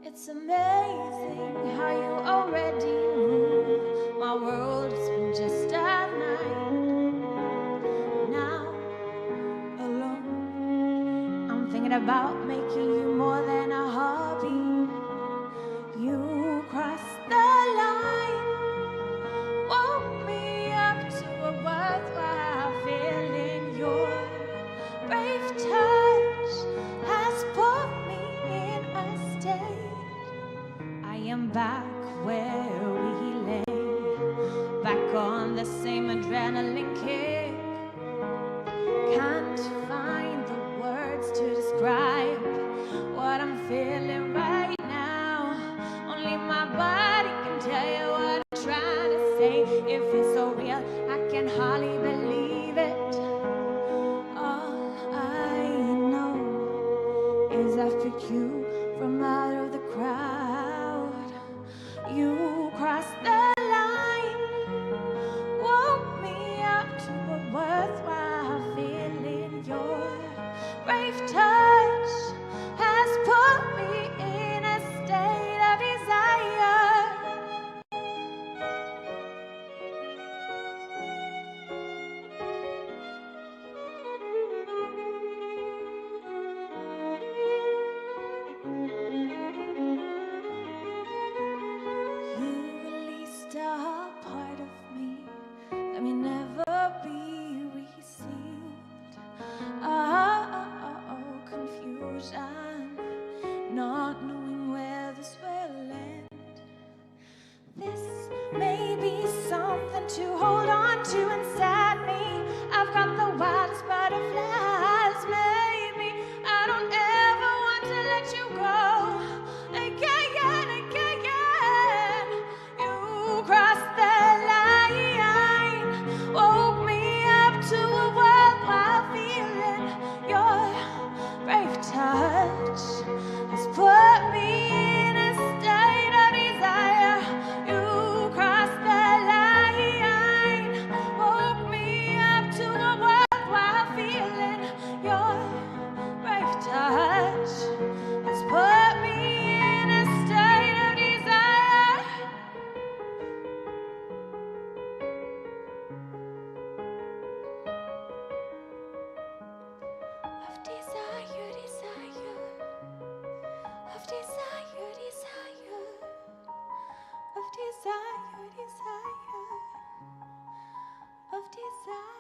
Speaker 3: It's amazing how you already rule my world. It's been just a night. Now, alone, I'm thinking about making you more than a hobby. You crossed the line, woke me up to a worthwhile feeling. Your brave touch has put me in a state. I am back where we lay, back on the same adrenaline kick. Can't find the words to describe what I'm feeling right now. Only my body can tell you what I'm trying to say. If it's so real, I can hardly believe it. All I know is I picked you from out of the crowd. You crossed the line, woke me up to a worthwhile feeling. Your brave touch has put me in a state of desire. You released a part of me that may never be resealed. Confusion, not knowing where this will end. This may be something to hold on to inside me. I've got the wildest butterflies. Maybe I don't ever want to let you go. Again, again. You crossed the line, woke me up to a worthwhile feeling. Your brave touch has put me in a state of desire. You crossed the line, woke me up to a worthwhile feeling. Your brave touch has put me in a state of desire. Of desire, desire. Of desire, desire. Of desire, desire. Of desire.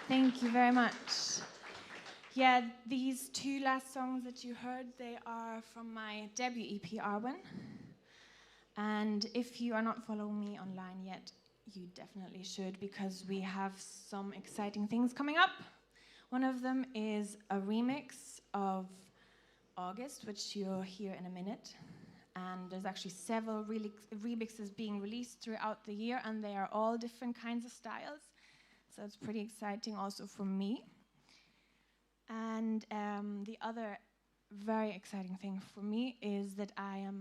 Speaker 3: Thank you very much. Yeah, these two last songs that you heard, they are from my debut EP, Arwen. And if you are not following me online yet, you definitely should, because we have some exciting things coming up. One of them is a remix of August, which you'll hear in a minute. and there's actually several remixes being released throughout the year, and they are all different kinds of styles. So it's pretty exciting also for me. And the other very exciting thing for me is that I am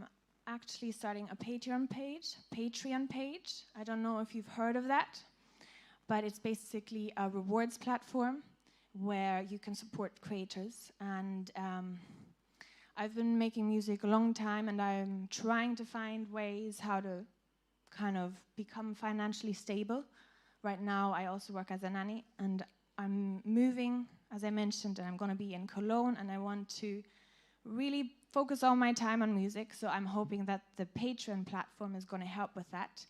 Speaker 3: actually starting a Patreon page. I don't know if you've heard of that, but it's basically a rewards platform where you can support creators. And I've been making music a long time, and I'm trying to find ways how to kind of become financially stable. Right now, I also work as a nanny, and I'm moving, as I mentioned, and I'm going to be in Cologne, and I want to really focus all my time on music, so I'm hoping that the Patreon platform is going to help with that.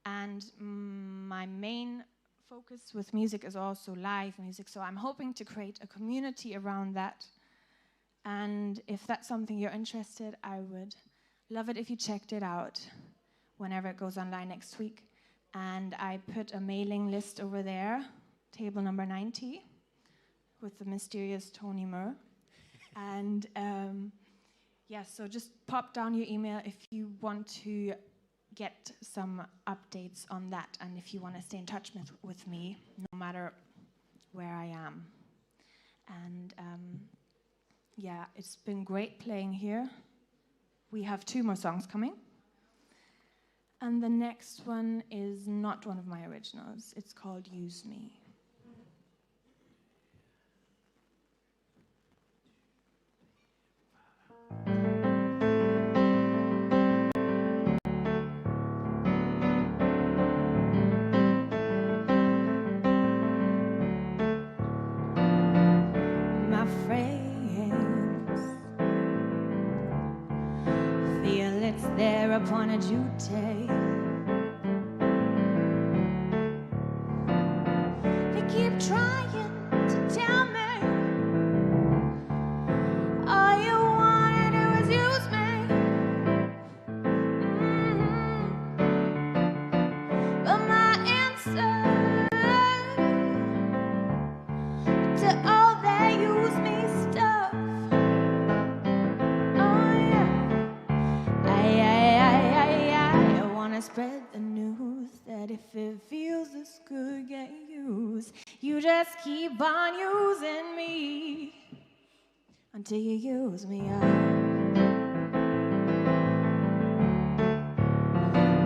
Speaker 3: And my main focus with music is also live music, so I'm hoping to create a community around that. And if that's something you're interested, I would love it if you checked it out whenever it goes online next week. And I put a mailing list over there, table number 90, with the mysterious Tony Moore. And yeah, so just pop down your email if you want to get some updates on that, and if you want to stay in touch with me, no matter where I am. And yeah, it's been great playing here. We have 2 more songs coming. And the next one is not one of my originals. It's called Use Me. My friends feel it's their appointed duty. They keep trying to tell me all you wanna do is use me. But my answer to all that use me stuff, oh yeah, I wanna spread the news that if it feels this good, get used. You just keep on using me until you use me up.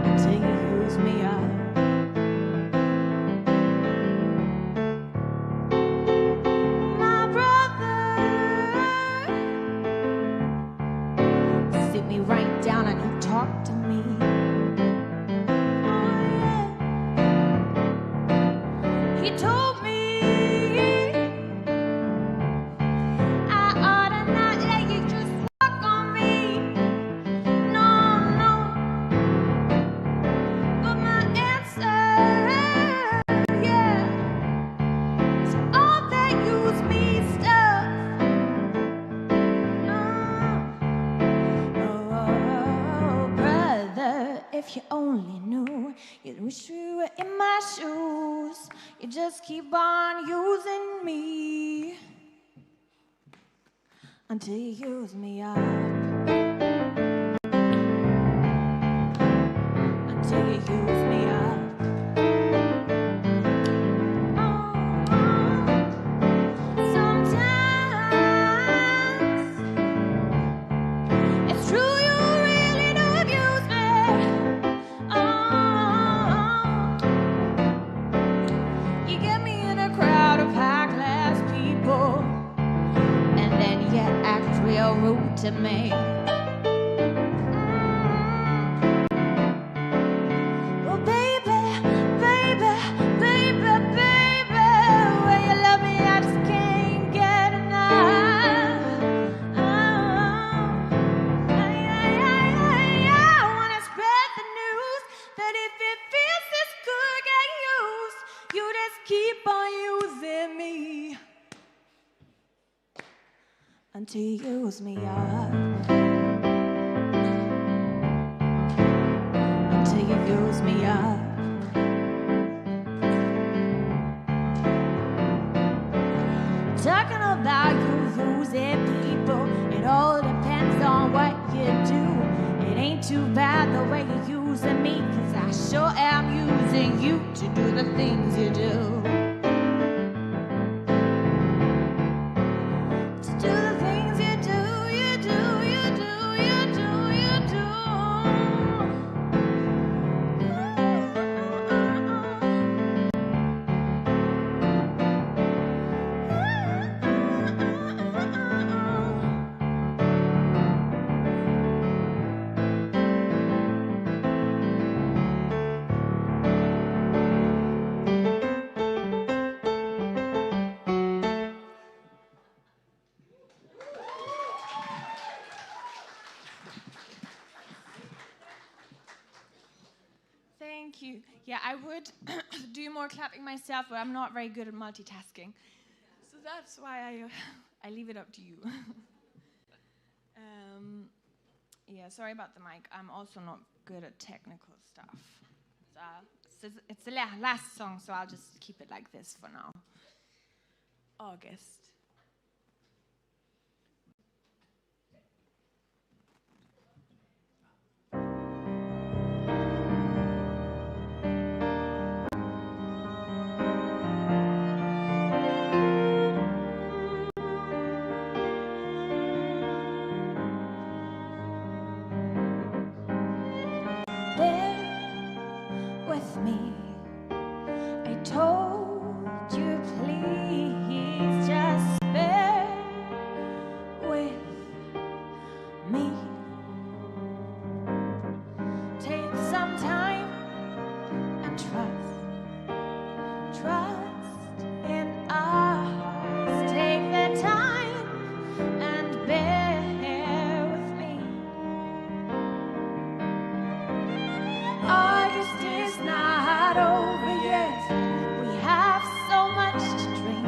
Speaker 3: Until you use me up. My brother, sit me right down and he talked to me. He told me I ought to not let you just walk on me. No, no. But my answer, yeah, to all that use me stuff. Oh, brother, if you only knew, you'd wish you were in my shoes. You just keep on using me until you use me up. Until you use me up. Sometimes it's true you really do abuse me. You get me in a crowd of high-class people, and then you act real rude to me. Well, baby, baby, baby, baby, when you love me, I just can't get enough. I wanna spread the news that if it feels this good, get used. You just keep on using me until you use me up. Until you use me up. Talking about you using people, it all depends on what you do. It too bad the way you're using me, 'cause I sure am using you to do the things you do. To do the things you do, you do, you do, you do, you do. Thank you. Yeah, I would do more clapping myself, but I'm not very good at multitasking. So that's why I leave it up to you. Yeah, sorry about the mic. I'm also not good at technical stuff. So it's the last song, so I'll just keep it like this for now. August. With me, I told you please just bear with me. Take some time and trust in us. Take the time and bear with me. August is not over yet. We have so much to dream.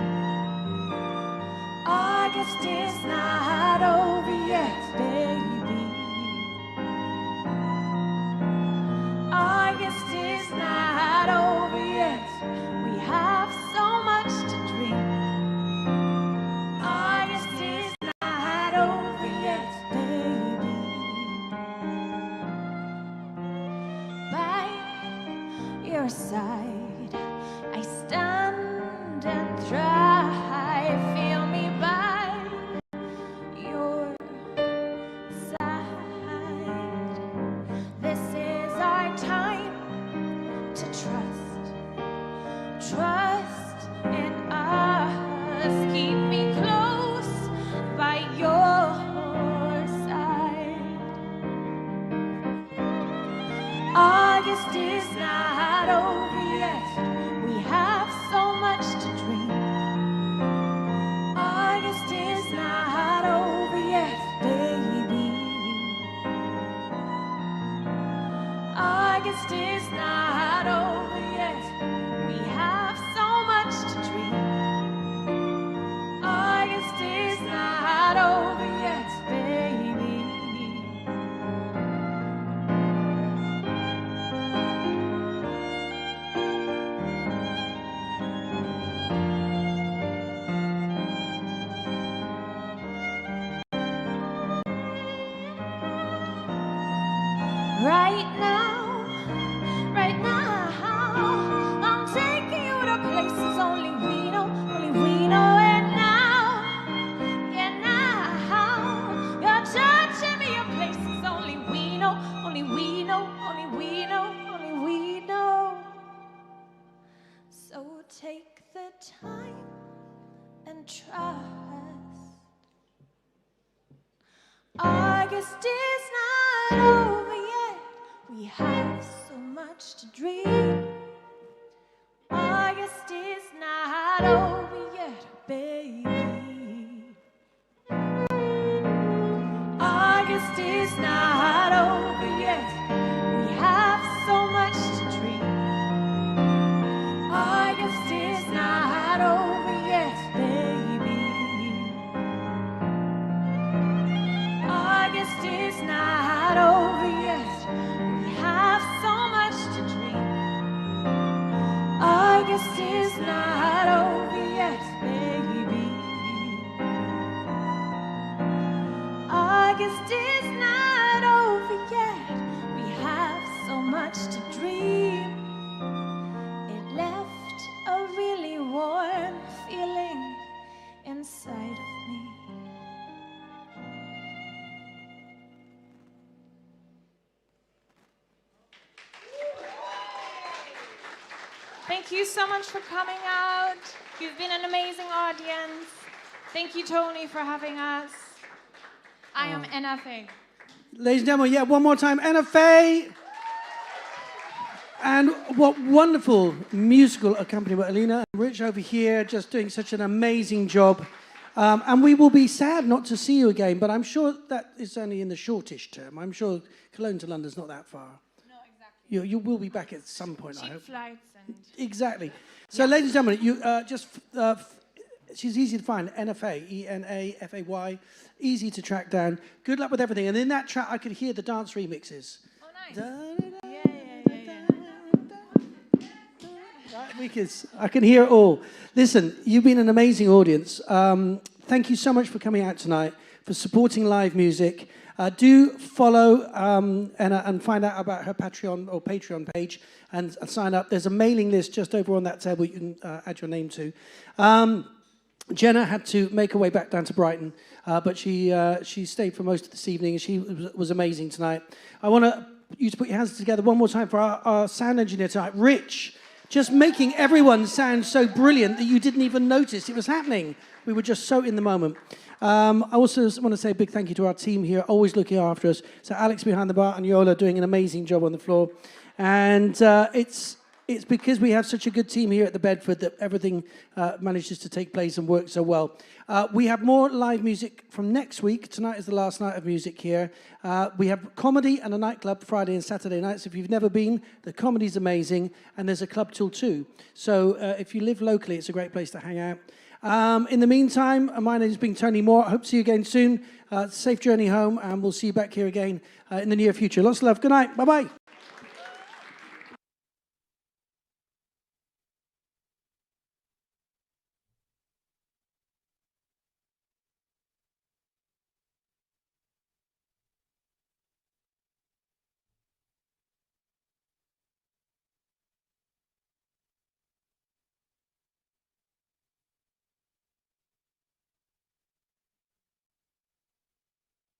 Speaker 3: August is not over yet, baby. August is not over yet. We have so much to dream. August is not over yet, baby. By your side, I stand and try. Feel me by your side. This is our time to trust in us. Keep me close by your side. August is not over yet. We have so much to dream. August is not over yet, baby. August is not over yet. We have so much to dream. August is not over yet, baby. Right now, I'm taking you to places only we know, and now, yeah, now, you're touching me in places only we know, only we know. So take the time and trust. August is not over yet. We have so much to dream. August is not over yet, baby. August is not over yet. We have so much to dream. August is not over yet, baby. August is not over yet. We have so much to dream. August is not over yet, baby. August is not over yet. Thank you so much for coming out. You've been an amazing audience. Thank you, Tony, for having us. I am ENA FAY.
Speaker 1: Ladies and gentlemen, yeah, one more time, ENA FAY. And what wonderful musical accompaniment. Alina and Rich over here just doing such an amazing job. And we will be sad not to see you again, but I'm sure that is only in the shortish term. I'm sure Cologne to London's not that far.
Speaker 3: No, exactly.
Speaker 1: You will be back at some point, I
Speaker 3: Cheap
Speaker 1: hope.
Speaker 3: flights and...
Speaker 1: Exactly. So, ladies and gentlemen, you she's easy to find. ENA FAY, ENAFAY, easy to track down. Good luck with everything. And in that track, I could hear the dance remixes.
Speaker 3: Oh, nice.
Speaker 1: Da-da-da.
Speaker 3: Yeah.
Speaker 1: I can hear it all. Listen, you've been an amazing audience. Thank you so much for coming out tonight, for supporting live music. Do follow Enna and find out about her Patreon page and sign up. There's a mailing list just over on that table you can add your name to. Jenna had to make her way back down to Brighton, but she stayed for most of this evening, and she was amazing tonight. I want you to put your hands together one more time for our sound engineer tonight, Rich. Just making everyone sound so brilliant that you didn't even notice it was happening. We were just so in the moment. I also want to say a big thank you to our team here, always looking after us. So Alex behind the bar and Yola doing an amazing job on the floor. And it's because we have such a good team here at the Bedford that everything manages to take place and work so well. We have more live music from next week. Tonight is the last night of music here. We have comedy and a nightclub Friday and Saturday nights. If you've never been, the comedy's amazing, and there's a club till 2. So if you live locally, it's a great place to hang out. In the meantime, my name has been Tony Moore. I hope to see you again soon. Safe journey home, and we'll see you back here again in the near future. Lots of love. Good night. Bye-bye.